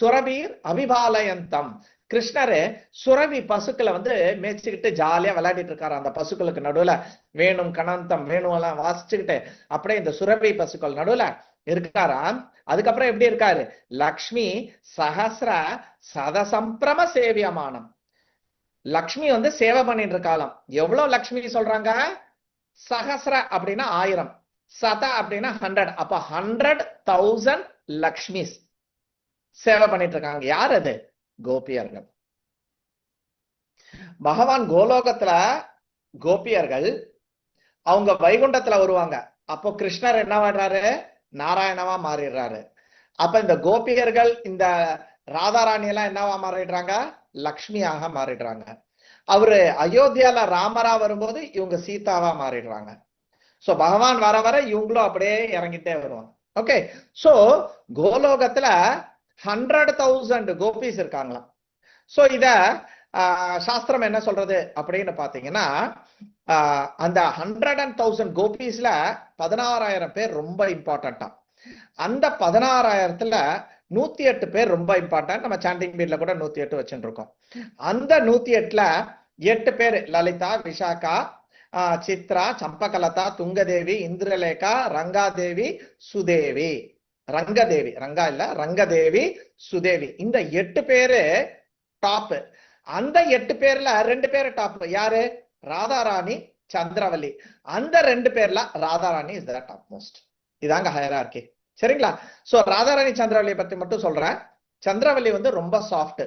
சுரபீர் அபிபாலயந்தம். கிருஷ்ணரு சுரவி பசுக்களை வந்து மேய்ச்சிக்கிட்டு ஜாலியா விளையாடிட்டு இருக்காரு. அந்த பசுக்களுக்கு நடுவுல வேணும் கணந்தம் வேணும் எல்லாம் வாசிச்சுக்கிட்டு அப்படியே இந்த சுரவி பசுக்கள் நடுவுல இருக்காராம். அதுக்கப்புறம் எப்படி இருக்காரு? லக்ஷ்மி சஹஸ்ர சதசம்பிரம சேவியமானம். லக்ஷ்மி வந்து சேவை பண்ணிட்டு இருக்காளாம். எவ்வளவு லக்ஷ்மி சொல்றாங்க? சஹஸ்ர அப்படின்னா 1000, சத அப்படின்னா 100. அப்ப 100,000 லக்ஷ்மிஸ் சேவை பண்ணிட்டு இருக்காங்க. யார் அது? கோபியர்கள். பகவான் கோலோகத்துல கோபியர்கள் அவங்க வைகுண்டத்துல வருவாங்க. அப்போ கிருஷ்ணர் என்ன பண்றாரு? நாராயணவா மாறிடுறாரு. அப்ப இந்த கோபியர்கள் இந்த ராதாராணி எல்லாம் என்னவா மாறிடுறாங்க? லக்ஷ்மியாக மாறிடுறாங்க. அவரு அயோத்தியால ராமரா வரும்போது இவங்க சீதாவா மாறிடுறாங்க. சோ பகவான் வர வர இவங்களும் அப்படியே இறங்கிட்டே வருவாங்க. ஓகே, சோ கோலோகத்துல 100,000 கோபிஸ் இருக்காங்களாம். சோ இத சாஸ்திரம் என்ன சொல்றது அப்படின்னு பாத்தீங்கன்னா, அந்த 100,000 கோபிஸ்ல 16,000 பேர் ரொம்ப இம்பார்ட்டன்டா. அந்த 16,000த்துல 108 பேர் ரொம்ப இம்பார்ட்டன்ட். நம்ம சாண்டிங் பீட்ல கூட 108 வச்சுட்டு இருக்கோம். அந்த 108ல 8 பேர் லலிதா, விஷாகா, சித்ரா, சம்பகலதா, துங்கதேவி, இந்திரலேகா, ரங்காதேவி, சுதேவி. ரங்கதேவி, ரங்கா இல்ல, ரங்கதேவி, சுதேவி. இந்த 8 பேரு டாப். அந்த 8 பேர்ல 2 பேரு டாப். யாரு? ராதாராணி, சந்திரவல்லி. அந்த 2 பேர்ல Radharani is the top most. இதாங்க ஹையரார்கி. சரிங்களா? சோ ராதாராணி சந்திரவல்லியை பத்தி மட்டும் சொல்றேன். சந்திரவல்லி வந்து ரொம்ப சாஃப்ட்.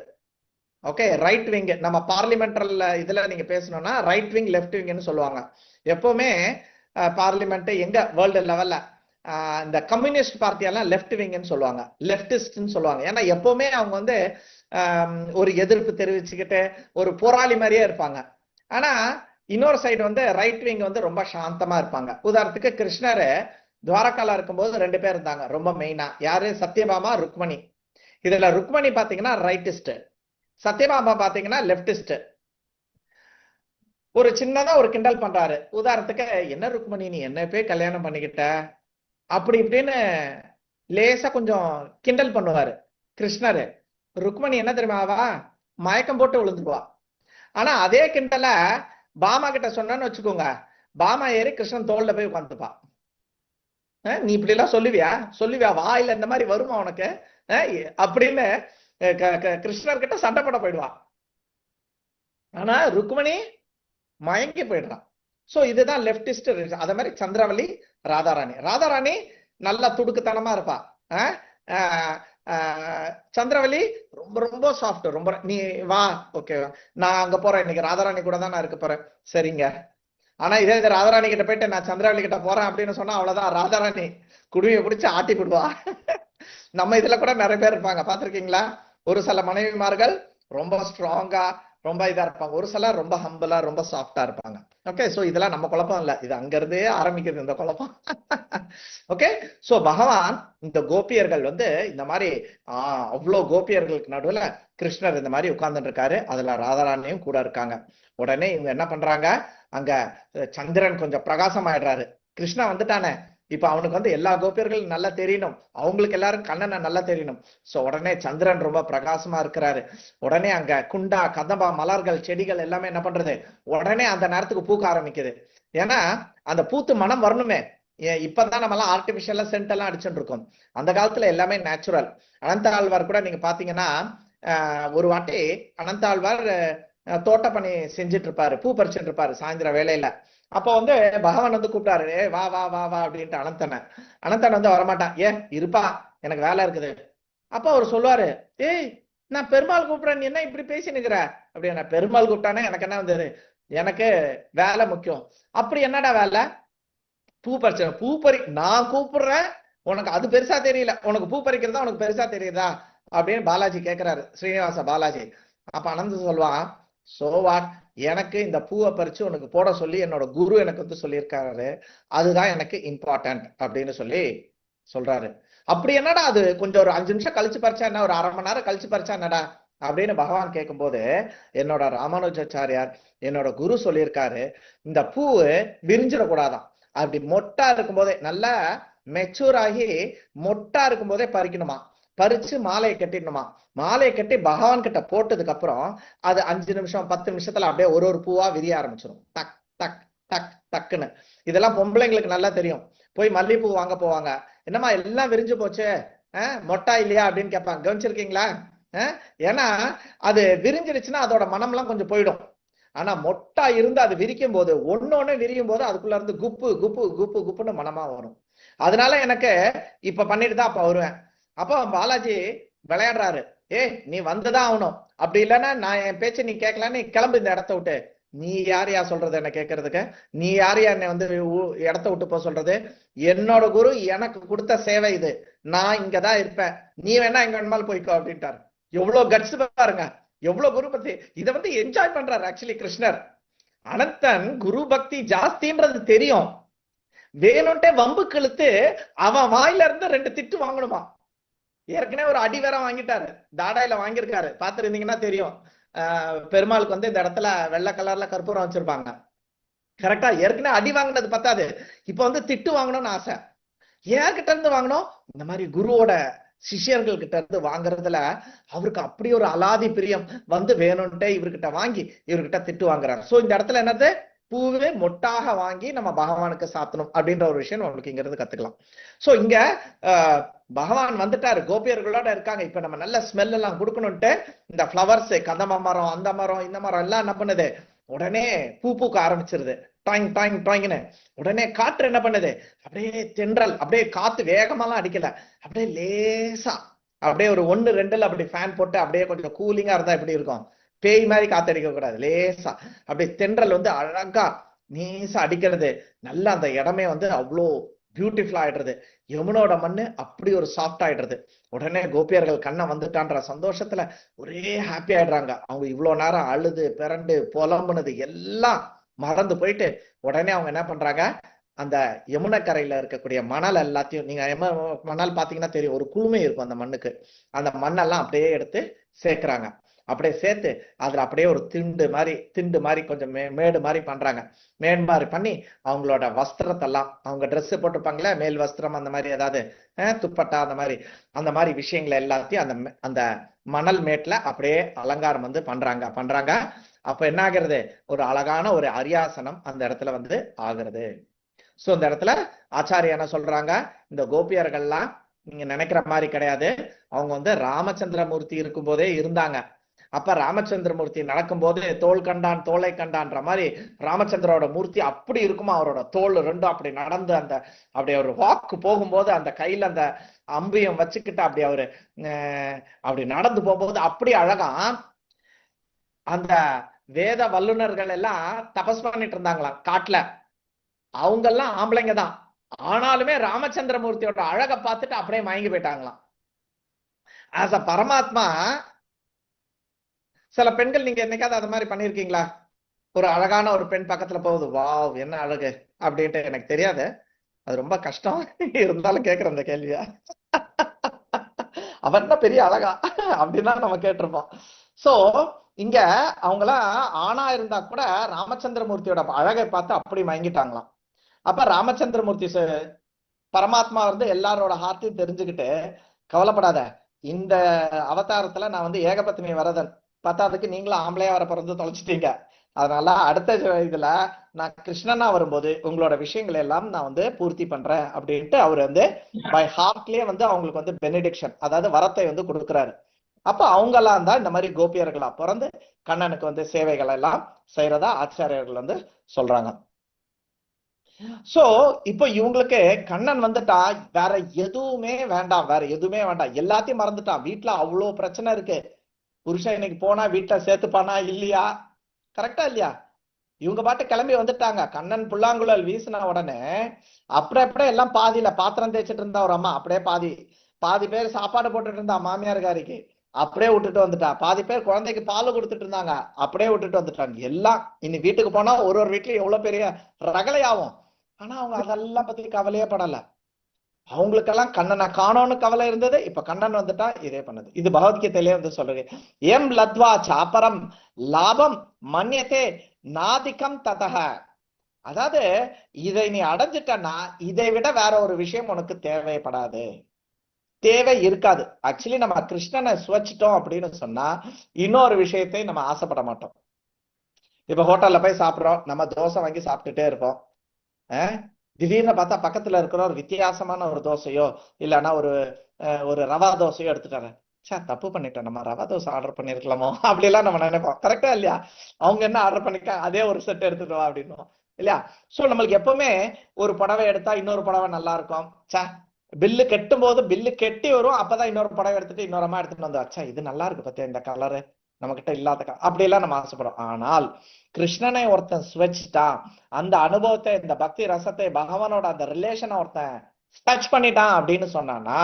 Okay, right wing. நம்ம பார்லிமெண்டல் இதுல நீங்க பேசணும்னா ரைட் விங் லெஃப்ட் விங்னு சொல்லுவாங்க. எப்பவுமே பார்லிமெண்ட் எங்க வேர்ல்டு லெவல்ல இந்த கம்யூனிஸ்ட் பார்ட்டியெல்லாம் லெஃப்ட் விங்னு சொல்லுவாங்க, லெப்டிஸ்ட்னு சொல்லுவாங்க. ஏன்னா எப்பவுமே அவங்க வந்து ஒரு எதிர்ப்பு தெரிவிச்சுக்கிட்டு ஒரு போராளி மாதிரியே இருப்பாங்க. ஆனா இன்னொரு சைடு வந்து ரைட் விங் வந்து ரொம்ப சாந்தமா இருப்பாங்க. உதாரணத்துக்கு கிருஷ்ணர் துவாரகால இருக்கும்போது 2 பேர் இருந்தாங்க ரொம்ப மெயினா. யாரு? சத்யபாமா, ருக்மணி. இதுல ருக்மணி பாத்தீங்கன்னா ரைட்டிஸ்ட், சத்யபாமா பாத்தீங்கன்னா லெப்டிஸ்ட். ஒரு சின்னதா ஒரு கிண்டல் பண்றாரு. உதாரணத்துக்கு, என்ன ருக்மணி நீ என்ன போய் கல்யாணம் பண்ணிக்கிட்ட அப்படி இப்படின்னு லேசா கொஞ்சம் கிண்டல் பண்ணுவாரு கிருஷ்ணரு. ருக்மணி என்ன தெரியுமாவா? மயக்கம் போட்டு விழுந்துருவா. ஆனா அதே கிண்டல பாமா கிட்ட சொன்னான்னு வச்சுக்கோங்க, பாமா ஏறி கிருஷ்ணன் தோல்ல போய் உட்காந்துப்பா. நீ இப்படி எல்லாம் சொல்லுவியா? வாயில இந்த மாதிரி வருமா உனக்கு அப்படின்னு கிருஷ்ணர் கிட்ட சண்டை போட போயிடுவா. ஆனா ருக்மணி மயங்கி போயிடுறான். சோ இதுதான் லெப்டிஸ்ட். அதே மாதிரி சந்திரவல்லி, ராதாராணி. ராதாராணி நல்லா துடுக்குத்தனமா இருப்பா. சந்திரவல்லி ரொம்ப ரொம்ப சாஃப்ட். ரொம்ப நீ வா, ஓகே நான் அங்க போறேன், இன்னைக்கு ராதாராணி கூட தான் நான் இருக்க போறேன். சரிங்க. ஆனா இதே ராதாராணி கிட்ட போயிட்டு நான் சந்திரவல்லி கிட்ட போறேன் அப்படின்னு சொன்னா அவ்வளவுதான், ராதாராணி குடுவையை பிடிச்சு ஆட்டி விடுவா. நம்ம இதுல கூட நிறைய பேர் இருப்பாங்க, பாத்திருக்கீங்களா? ஒரு சில மனைவிமார்கள் ரொம்ப ஸ்ட்ராங்கா ரொம்ப இதா இருப்பாங்க, ஒரு சிலர் ரொம்ப ஹம்பிளா ரொம்ப சாஃப்டா இருப்பாங்க. ஓகே, சோ இதெல்லாம் நம்ம குழப்பம் இல்ல, இது அங்க இருந்தே ஆரம்பிக்குது இந்த குழப்பம். ஓகே. சோ பகவான் இந்த கோபியர்கள் வந்து இந்த மாதிரி அவ்வளவு கோபியர்களுக்கு நடுவுல கிருஷ்ணர் இந்த மாதிரி உட்கார்ந்துட்டு இருக்காரு. அதுல ராதாராணியும் கூட இருக்காங்க. உடனே இவங்க என்ன பண்றாங்க, அங்க சந்திரன் கொஞ்சம் பிரகாசமாயிடுறாரு. கிருஷ்ணா வந்துட்டானே, இப்ப அவனுக்கு வந்து எல்லா கோபியர்களும் நல்லா தெரியணும், அவங்களுக்கு எல்லாரும் கண்ணனை நல்லா தெரியணும். சோ உடனே சந்திரன் ரொம்ப பிரகாசமா இருக்கிறாரு. உடனே அங்க குண்டா கதம்பா மலர்கள் செடிகள் எல்லாமே என்ன பண்றது, உடனே அந்த நேரத்துக்கு பூக்க ஆரம்பிக்குது. ஏன்னா அந்த பூத்து மனம் வரணுமே. இப்பதான் நம்ம எல்லாம் ஆர்டிபிஷியலா சென்ட் எல்லாம் அடிச்சுட்டு இருக்கோம். அந்த காலத்துல எல்லாமே நேச்சுரல். அனந்த ஆழ்வார் கூட நீங்க பாத்தீங்கன்னா ஒரு வாட்டி அனந்த ஆழ்வார் தோட்ட பணி செஞ்சுட்டு இருப்பாரு, பூ பறிச்சுட்டு இருப்பாரு சாயந்தர வேலையில. அப்ப வந்து பகவான் வந்து கூப்பிட்டாரு, வா வா வா வா அப்படின்ட்டு அனந்தன் வந்து வரமாட்டான். ஏன் இருப்பா, எனக்கு வேலை இருக்குது. அப்ப அவர் சொல்லுவாரு, ஏய் நான் பெருமாள் கூப்பிடுறேன், நீ என்ன இப்படி பேசி நிக்கிற அப்படின்னா, பெருமாள் கூப்பிட்டானே எனக்கு என்ன வந்தது, எனக்கு வேலை முக்கியம். அப்படி என்னடா வேலை, பூ பறிச்ச நான் கூப்பிடுறேன், உனக்கு அது பெருசா தெரியல, உனக்கு பூ பறிக்கிறதா உனக்கு பெருசா தெரியுதா அப்படின்னு பாலாஜி கேட்கிறாரு, ஸ்ரீனிவாச பாலாஜி. அப்ப அனந்த் சொல்லுவான், சோ வாட், எனக்கு இந்த பூவை பறிச்சு உனக்கு போட சொல்லி என்னோட குரு எனக்கு வந்து சொல்லியிருக்காரு, அதுதான் எனக்கு இம்பார்ட்டன்ட் அப்படின்னு சொல்லி சொல்றாரு. அப்படி என்னடா அது கொஞ்சம் ஒரு 5 நிமிஷம் கழிச்சு பறிச்சா என்ன, ஒரு 1/2 மணி நேரம் கழிச்சு பறிச்சா என்னடா அப்படின்னு பகவான் கேட்கும் போது, என்னோட ராமானுஜாச்சாரியார் என்னோட குரு சொல்லியிருக்காரு, இந்த பூ விரிஞ்சிடக்கூடாதான், அப்படி மொட்டா இருக்கும் போதே, நல்லா மெச்சூர் ஆகி மொட்டா இருக்கும் போதே பறிக்கணுமா, பறிச்சு மாலையை கட்டிடணுமா. மாலையை கட்டி பகவான் கிட்ட போட்டதுக்கு அப்புறம் அது 5 நிமிஷம் 10 நிமிஷத்துல அப்படியே ஒரு பூவா விரிய ஆரம்பிச்சிடும், டக் டக் டக் டக்குன்னு. இதெல்லாம் பொம்பளைங்களுக்கு நல்லா தெரியும். போய் மல்லிகைப்பூ வாங்க போவாங்க, என்னம்மா எல்லாம் விரிஞ்சு போச்சு, மொட்டா இல்லையா அப்படின்னு கேட்பாங்க, கவனிச்சிருக்கீங்களா? ஏன்னா அது விரிஞ்சிருச்சுன்னா அதோட மனம்லாம் கொஞ்சம் போயிடும். ஆனா மொட்டா இருந்து அது விரிக்கும் போது, ஒன்னொன்னு விரியும் போது அதுக்குள்ள இருந்து குப்பு குப்பு குப்பு குப்புன்னு மனமா வரும். அதனால எனக்கு இப்ப பண்ணிட்டு தான் அப்ப வருவேன். அப்போ பாலாஜி விளையாடுறாரு, நீ வந்துதான் ஆகணும், அப்படி இல்லைன்னா நான் என் பேச்சு நீ கேட்கல, நீ கிளம்பு இந்த இடத்த விட்டு. நீ யாரையா சொல்றது என்ன கேட்கறதுக்கு, நீ யாரையா என்னை வந்து இடத்த விட்டு போக சொல்றது, என்னோட குரு எனக்கு கொடுத்த சேவை இது, நான் இங்கதான் இருப்பேன், நீ வேணா எங்க வேணுமாலும் போய்க்கோ அப்படின்ட்டாரு. எவ்வளவு கட்ஸ் பாருங்க, எவ்வளவு குரு பக்தி. இதை வந்து என்ஜாய் பண்றாரு ஆக்சுவலி கிருஷ்ணர். அனந்தன் குரு பக்தி ஜாஸ்தின்றது தெரியும், வேணும்ட்டே வம்பு கழுத்து அவன் வாயில இருந்து 2 திட்டு வாங்கணுமா. ஏற்கனவே ஒரு அடி வேற வாங்கிட்டாரு, தாடாயில வாங்கியிருக்காரு, பாத்துருந்தீங்கன்னா தெரியும். பெருமாளுக்கு வந்து இந்த இடத்துல வெள்ளை கலர்ல கற்பூரம் வச்சிருப்பாங்க, கரெக்டா. ஏற்கனவே அடி வாங்கினது பத்தாது, இப்ப வந்து திட்டு வாங்கணும்னு ஆசை. ஏன்கிட்ட இருந்து வாங்கணும், இந்த மாதிரி குருவோட சிஷியர்கள் கிட்ட இருந்து வாங்குறதுல அவருக்கு அப்படி ஒரு அலாதி பிரியம் வந்து வேணும்ட்டே இவர்கிட்ட வாங்கி இவர்கிட்ட திட்டு வாங்குறாரு. சோ இந்த இடத்துல என்னது, பூவே மொட்டாக வாங்கி நம்ம பகவானுக்கு சாத்தணும் அப்படின்ற ஒரு விஷயம் நம்மளுக்கு இங்க இருந்து கத்துக்கலாம். சோ இங்க பகவான் வந்துட்டாரு, கோபியர்களோட இருக்காங்க. இப்ப நம்ம நல்ல ஸ்மெல் எல்லாம் கொடுக்கணும்ட்டு இந்த பிளவர்ஸ், கதம்ப மரம், அந்த மரம், இந்த மரம் எல்லாம் என்ன பண்ணுது, உடனே பூக்க ஆரம்பிச்சிருது, டாயிங் டாயிங் டாயிங்னு. உடனே காற்று என்ன பண்ணுது, அப்படியே தென்றல், அப்படியே காத்து வேகமாலாம் அடிக்கல, அப்படியே லேசா, அப்படியே ஒரு 1 2 அப்படி ஃபேன் போட்டு அப்படியே கொஞ்சம் கூலிங்கா இருந்தா எப்படி இருக்கும், பேய் மாதிரி காத்தடிக்க கூடாது, லேசா அப்படியே தென்றல் வந்து அழகா நீசா அடிக்கிறது. நல்லா அந்த இடமே வந்து அவ்வளோ பியூட்டிஃபுல்லா ஆயிடுறது, யமுனோட மண்ணு அப்படி ஒரு சாஃப்ட் ஆயிடுறது. உடனே கோபியர்கள் கண்ணை வந்துட்டான்ற சந்தோஷத்துல ஒரே ஹாப்பி ஆயிடுறாங்க. அவங்க இவ்வளவு நேரம் அழுது பிறண்டு புலம்புனது எல்லாம் மறந்து போயிட்டு உடனே அவங்க என்ன பண்றாங்க, அந்த யமுனை கரையில இருக்கக்கூடிய மணல் எல்லாத்தையும், நீங்க மணல் பாத்தீங்கன்னா தெரியும், ஒரு குளுமை இருக்கும் அந்த மண்ணுக்கு, அந்த மண்ணெல்லாம் அப்படியே எடுத்து சேர்க்கிறாங்க. அப்படியே சேர்த்து அதுல அப்படியே ஒரு திண்டு மாதிரி கொஞ்சம் மேடு மாதிரி பண்றாங்க. மேடு மாதிரி பண்ணி அவங்களோட வஸ்திரத்தெல்லாம், அவங்க ட்ரெஸ் போட்டிருப்பாங்களே மேல் வஸ்திரம், அந்த மாதிரி ஏதாவது துப்பட்டா, அந்த மாதிரி விஷயங்களை எல்லாத்தையும் அந்த மணல் மேட்ல அப்படியே அலங்காரம் வந்து பண்றாங்க. அப்ப என்ன ஆகிறது, ஒரு அழகான ஒரு அரியாசனம் அந்த இடத்துல வந்து ஆகுறது. சோ இந்த இடத்துல ஆச்சாரியா என்ன சொல்றாங்க, இந்த கோபியர்கள்லாம் நீங்க நினைக்கிற மாதிரி கிடையாது, அவங்க வந்து ராமச்சந்திரமூர்த்தி இருக்கும் போதே இருந்தாங்க. அப்ப ராமச்சந்திரமூர்த்தி நடக்கும் போது தோல் கண்டான் தோலை கண்டான்ற மாதிரி ராமச்சந்திரோட மூர்த்தி அப்படி இருக்குமா, அவரோட தோல் 2 அப்படி நடந்து அந்த அப்படி ஒரு வாக்கு போகும்போது அந்த கையில அந்த அம்பையும் வச்சுக்கிட்டு அப்படி அவரு அப்படி நடந்து போகும்போது அப்படி அழகா. அந்த வேத வல்லுநர்கள் எல்லாம் தபஸ் பண்ணிட்டு இருந்தாங்களாம் காட்டுல, அவங்க எல்லாம் ஆம்பளைங்க தான், ஆனாலுமே ராமச்சந்திரமூர்த்தியோட அழகை பார்த்துட்டு அப்படியே மயங்கி போயிட்டாங்களாம். ஆஸ் அ பரமாத்மா, சில பெண்கள் நீங்க என்னைக்காவது அது மாதிரி பண்ணிருக்கீங்களா? ஒரு அழகான ஒரு பெண் பக்கத்துல போகுது, வாவ் என்ன அழகு அப்படின்ட்டு, எனக்கு தெரியாது, அது ரொம்ப கஷ்டம் இருந்தாலும் கேட்கிற அந்த கேள்வியா அவன் என்ன பெரிய அழகா அப்படின்னா நம்ம கேட்டிருப்போம். சோ இங்க அவங்களாம் ஆணா இருந்தா கூட ராமச்சந்திரமூர்த்தியோட அழகை பார்த்து அப்படி மயங்கிட்டாங்களாம். அப்ப ராமச்சந்திரமூர்த்தி பரமாத்மா வந்து எல்லாரோட ஹார்ட்டையும் தெரிஞ்சுக்கிட்டு, கவலைப்படாத, இந்த அவதாரத்துல நான் வந்து ஏகபத்னி வரதன், பத்தாவதுக்கு நீங்களும் ஆம்பளையா வர பிறந்து தொலைச்சிட்டீங்க, அதனால அடுத்த இதுல நான் கிருஷ்ணனா வரும்போது உங்களோட விஷயங்கள் எல்லாம் நான் வந்து பூர்த்தி பண்றேன் அப்படின்ட்டு அவர் வந்து பை ஹார்ட்லயே வந்து அவங்களுக்கு வந்து பெனிடிக்ஷன், அதாவது வரத்தை வந்து கொடுக்குறாரு. அப்ப அவங்க எல்லாம் தான் இந்த மாதிரி கோபியர்களா பிறந்து கண்ணனுக்கு வந்து சேவைகள் எல்லாம் செய்யறதா ஆச்சாரியர்கள் வந்து சொல்றாங்க. சோ இப்போ இவங்களுக்கு கண்ணன் வந்துட்டா வேற எதுவுமே வேண்டாம், வேற எதுவுமே வேண்டாம், எல்லாத்தையும் மறந்துட்டான். வீட்டுல அவ்வளவு பிரச்சனை இருக்கு. புருஷன் இன்னைக்கு போனா வீட்டுல சேர்த்துப்பானா இல்லையா, கரெக்டா இல்லையா? இவங்க பாட்டு கிளம்பி வந்துட்டாங்க. கண்ணன் புல்லாங்குழல் வீசின உடனே அப்படியே எல்லாம் பாதியில பாத்திரம் தேய்ச்சிட்டு இருந்தா ஒரு அம்மா, அப்படியே பாதி பேர் சாப்பாடு போட்டுட்டு இருந்தா மாமியார்காரிக்கு, அப்படியே விட்டுட்டு வந்துட்டா. பாதி பேர் குழந்தைக்கு பால் கொடுத்துட்டு இருந்தாங்க, அப்படியே விட்டுட்டு வந்துட்டாங்க. எல்லாம் இனி வீட்டுக்கு போனா ஒரு வீட்லயும் எவ்வளவு பெரிய ரகலையாகும். ஆனா அவங்க அதெல்லாம் பத்தி கவலையே படல. அவங்களுக்கெல்லாம் கண்ணனை காணோன்னு கவலை இருந்தது. இப்ப கண்ணன் வந்துட்டா இதே பண்ணது. இது பகவத்கீதையிலே வந்து சொல்றேன், எம் லத்வா சாப்பரம் லாபம் மன்யத்தே நாதிகம் ததக. அதாவது இதை நீ அடைஞ்சிட்டன்னா இதை விட வேற ஒரு விஷயம் உனக்கு தேவைப்படாது, தேவை இருக்காது. ஆக்சுவலி நம்ம கிருஷ்ணனை சுவச்சிட்டோம் அப்படின்னு சொன்னா இன்னொரு விஷயத்தை நம்ம ஆசைப்பட மாட்டோம். இப்ப ஹோட்டல்ல போய் சாப்பிடுறோம், நம்ம தோசை வாங்கி சாப்பிட்டுட்டே இருப்போம். திடீர்னு பார்த்தா பக்கத்துல இருக்கிற ஒரு வித்தியாசமான ஒரு தோசையோ இல்லைன்னா ஒரு ரவா தோசையோ எடுத்துட்டாரு, சே தப்பு பண்ணிட்டோம், நம்ம ரவா தோசை ஆர்டர் பண்ணிருக்கலாமோ அப்படிலாம் நம்ம நினைப்போம். கரெக்டா இல்லையா? அவங்க என்ன ஆர்டர் பண்ணிக்க, அதே ஒரு செட் எடுத்துட்டு வா அப்படின்னும் இல்லையா? சோ நம்மளுக்கு எப்பவுமே ஒரு புடவை எடுத்தா இன்னொரு புடவை நல்லா இருக்கும், சே பில்லு கெட்டும் போது பில்லு கெட்டி வரும், அப்பதான் இன்னொரு புடவை எடுத்துட்டு இன்னொரு அம்மா எடுத்துட்டு வந்து, அச்சா இது நல்லா இருக்கு பத்தியா இந்த கலரு, நம்ம கிட்ட இல்லாத அப்படி எல்லாம் நம்ம ஆசைப்படுறோம். ஆனால் கிருஷ்ணனை ஒருத்தன் சுவச்சிட்டான், அந்த அனுபவத்தை, இந்த பக்தி ரசத்தை, பகவானோட அந்த ரிலேஷனை ஒருத்தன் டச் பண்ணிட்டான் அப்படின்னு சொன்னான்னா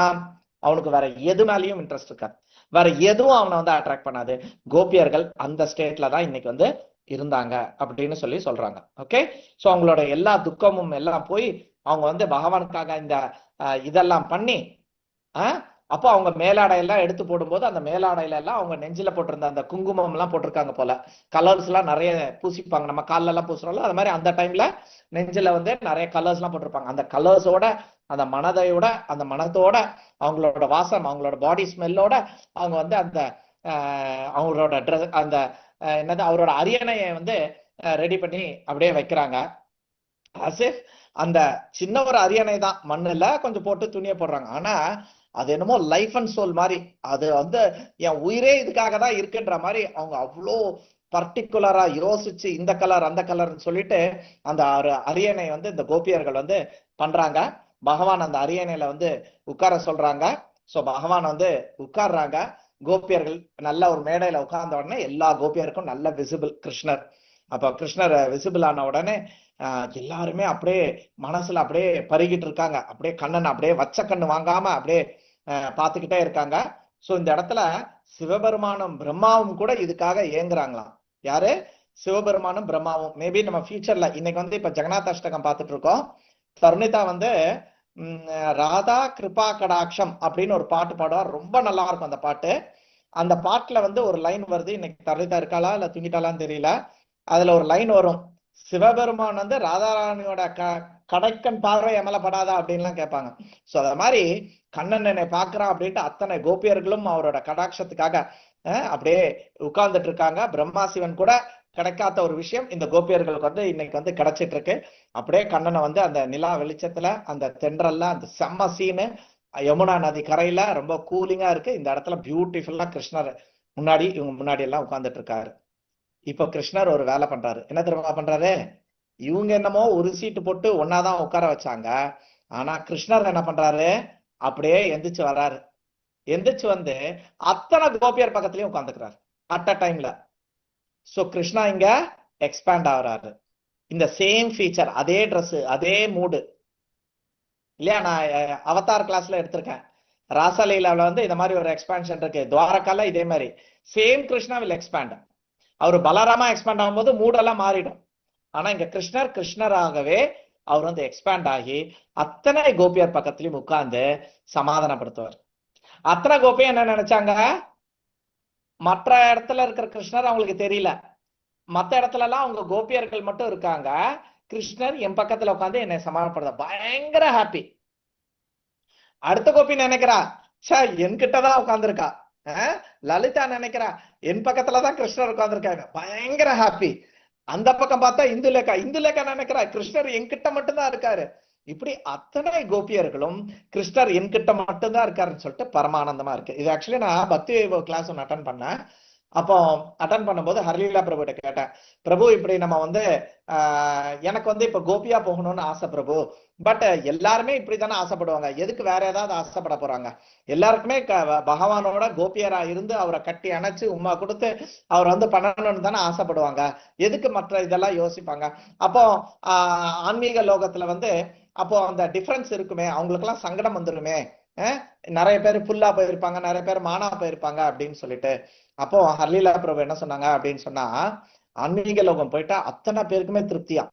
அவனுக்கு வேற எது மேலேயும் இன்ட்ரெஸ்ட் இருக்காது, வேற எதுவும் அவனை வந்து அட்ராக்ட் பண்ணாது. கோபியர்கள் அந்த ஸ்டேட்ல தான் இன்னைக்கு வந்து இருந்தாங்க அப்படின்னு சொல்றாங்க. ஓகே, சோ அவங்களோட எல்லா துக்கமும் எல்லாம் போய் அவங்க வந்து பகவானுக்காக இந்த இதெல்லாம் பண்ணி அப்போ அவங்க மேலாடையெல்லாம் எடுத்து போடும்போது அந்த மேலாடையில எல்லாம் அவங்க நெஞ்சில போட்டிருந்த அந்த குங்குமம் எல்லாம் போட்டிருக்காங்க போல, கலர்ஸ் எல்லாம் நிறைய பூசிப்பாங்க, நம்ம காலில எல்லாம் பூசுறோம்ல, அது மாதிரி அந்த டைம்ல நெஞ்சில வந்து நிறைய கலர்ஸ் எல்லாம் போட்டிருப்பாங்க. அந்த கலர்ஸோட அந்த அந்த மனத்தோட அவங்களோட வாசம், அவங்களோட பாடி ஸ்மெல்லோட அவங்க வந்து அந்த அவங்களோட ட்ரெஸ், அந்த என்னது அவரோட அரியணையை வந்து ரெடி பண்ணி அப்படியே வைக்கிறாங்க. அந்த சின்ன ஒரு அரியணை தான், மண்ணுல கொஞ்சம் போட்டு துணியை போடுறாங்க. ஆனா அது என்னமோ லைஃப் அண்ட் சோல் மாதிரி, அது வந்து என் உயிரே இதுக்காக தான் இருக்குன்ற மாதிரி அவங்க அவ்வளோ பர்டிகுலரா யோசிச்சு இந்த கலர் அந்த கலர்னு சொல்லிட்டு அந்த அரியணை வந்து இந்த கோபியர்கள் வந்து பண்றாங்க. பகவான் அந்த அரியணையில வந்து உட்கார சொல்றாங்க. சோ பகவான் வந்து உட்கார்றாங்க. கோபியர்கள் நல்ல ஒரு மேடையில உட்கார்ந்த உடனே எல்லா கோபியருக்கும் நல்ல விசிபிள் கிருஷ்ணர். அப்ப கிருஷ்ணர் விசிபிள் ஆன உடனே எல்லாருமே அப்படியே மனசுல அப்படியே பருகிட்டு இருக்காங்க. அப்படியே கண்ணன் அப்படியே வச்ச கண்ணு வாங்காம அப்படியே பார்த்துக்கிட்டே இருக்காங்க. சோ இந்த இடத்துல சிவபெருமானும் பிரம்மாவும் கூட இதுக்காக ஏங்குறாங்களாம். யாரு? சிவபெருமானும் பிரம்மாவும். மேபி நம்ம ஃபியூச்சர்ல இன்னைக்கு வந்து இப்ப ஜெகநாத் அஷ்டகம் பார்த்துட்டு இருக்கோம். தருணிதா வந்து ராதா கிருபா கடாட்சம் அப்படின்னு ஒரு பாட்டு பாடுவார், ரொம்ப நல்லா இருக்கும் அந்த பாட்டு. அந்த பாட்டுல வந்து ஒரு லைன் வருது, இன்னைக்கு தருணிதா இருக்காளா இல்ல தூங்கிட்டாலான்னு தெரியல, அதுல ஒரு லைன் வரும், சிவபெருமான் வந்து ராதாராணியோட கடைக்கண் பார்வை எமலப்படாதா அப்படின்லாம் கேட்பாங்க. சோ அத மாதிரி கண்ணன் என்னை பாக்குறான் அப்படின்ட்டு அத்தனை கோபியர்களும் அவரோட கடாட்சத்துக்காக அப்படியே உட்கார்ந்துட்டு இருக்காங்க. பிரம்மா சிவன் கூட கிடைக்காத ஒரு விஷயம் இந்த கோபியர்களுக்கு வந்து இன்னைக்கு வந்து கிடைச்சிட்டு இருக்கு. அப்படியே கண்ணனை வந்து அந்த நிலா வெளிச்சத்துல அந்த தென்றல்ல அந்த செம்ம சீனு, யமுனா நதி கரையில ரொம்ப கூலிங்கா இருக்கு. இந்த இடத்துல பியூட்டிஃபுல்லா கிருஷ்ணர் முன்னாடி இவங்க முன்னாடி எல்லாம் உட்கார்ந்துட்டு இருக்காரு. இப்போ கிருஷ்ணர் ஒரு வேலை பண்றாரு. என்ன தெரியுமா பண்றாரு? இவங்க என்னமோ ஒரு சீட்டு போட்டு ஒன்னாதான் உட்கார வச்சாங்க, ஆனா கிருஷ்ணர் என்ன பண்றாரு? அப்படியே எந்திரிச்சு வர்றாரு. எந்திரிச்சு வந்து அத்தனை கோபியர் பக்கத்துலயும் உட்காந்துக்கிறாரு அட் அ டைம்ல. சோ கிருஷ்ணா இங்க எக்ஸ்பேண்ட் ஆகுறாரு. இந்த சேம் ஃபீச்சர், அதே ட்ரெஸ், அதே மூடு இல்லையா? நான் அவதார் கிளாஸ்ல எடுத்திருக்கேன். ராசலீலாவில் வந்து இந்த மாதிரி ஒரு எக்ஸ்பான்ஷன் இருக்கு. துவாரகால இதே மாதிரி சேம் கிருஷ்ணா வில் எக்ஸ்பேண்ட். அவர் பலராமா எக்ஸ்பேண்ட் ஆகும்போது மூடெல்லாம் மாறிடும். ஆனா இங்க கிருஷ்ணராகவே அவர் வந்து எக்ஸ்பேண்ட் ஆகி அத்தனை கோபியர் பக்கத்துலயும் உட்கார்ந்து சமாதானப்படுத்துவார். அத்தனை கோபியும் என்ன நினைச்சாங்க, மற்ற இடத்துல இருக்கிற கிருஷ்ணர் அவங்களுக்கு தெரியல, மற்ற இடத்துல எல்லாம் அவங்க கோபியர்கள் மட்டும் இருக்காங்க, கிருஷ்ணர் என் பக்கத்துல உட்காந்து என்னை சமாதானப்படுத்த, பயங்கர ஹாப்பி. அடுத்த கோபி நினைக்கிறா, சா என்கிட்டதான் உட்கார்ந்துருக்கா. லலிதா நினைக்கிறா, என் பக்கத்துலதான் கிருஷ்ணர் உட்கார்ந்துருக்காங்க, பயங்கர ஹாப்பி. அந்த பக்கம் பார்த்தா இந்துலேக்கா நினைக்கிறா, கிருஷ்ணர் என்கிட்ட மட்டும்தான் இருக்காரு. இப்படி அத்தனை கோபியர்களும் கிருஷ்ணர் என்கிட்ட மட்டும்தான் இருக்காருன்னு சொல்லிட்டு பரமானந்தமா இருக்கு. இது ஆக்சுவலி நான் பக்தி கிளாஸ் ஒன்று அட்டன் பண்ணேன். அப்போ அட்டன் பண்ணும்போது ஹரிலீலா பிரபு கிட்ட கேட்டேன், பிரபு இப்படி நம்ம வந்து எனக்கு வந்து இப்ப கோபியா போகணும்னு ஆசை பிரபு, பட் எல்லாருமே இப்படித்தானே ஆசைப்படுவாங்க, எதுக்கு வேற ஏதாவது ஆசைப்பட போறாங்க? எல்லாருக்குமே பகவானோட கோபியரா இருந்து அவரை கட்டி அணைச்சு உமா கொடுத்து அவர் வந்து பண்ணணும்னு தானே ஆசைப்படுவாங்க, எதுக்கு மற்ற இதெல்லாம் யோசிப்பாங்க? அப்போ ஆன்மீக லோகத்துல வந்து அப்போ அந்த டிஃபரன்ஸ் இருக்குமே, அவங்களுக்கெல்லாம் சங்கடம் வந்துருமே, நிறைய பேர் புல்லா போயிருப்பாங்க, நிறைய பேர் மானா போயிருப்பாங்க அப்படின்னு சொல்லிட்டு. அப்போ ஹர்லீலா பிரபு என்ன சொன்னாங்க அப்படின்னு சொன்னா, ஆன்மீக லோகம் போயிட்டா அத்தனை பேருக்குமே திருப்தியா.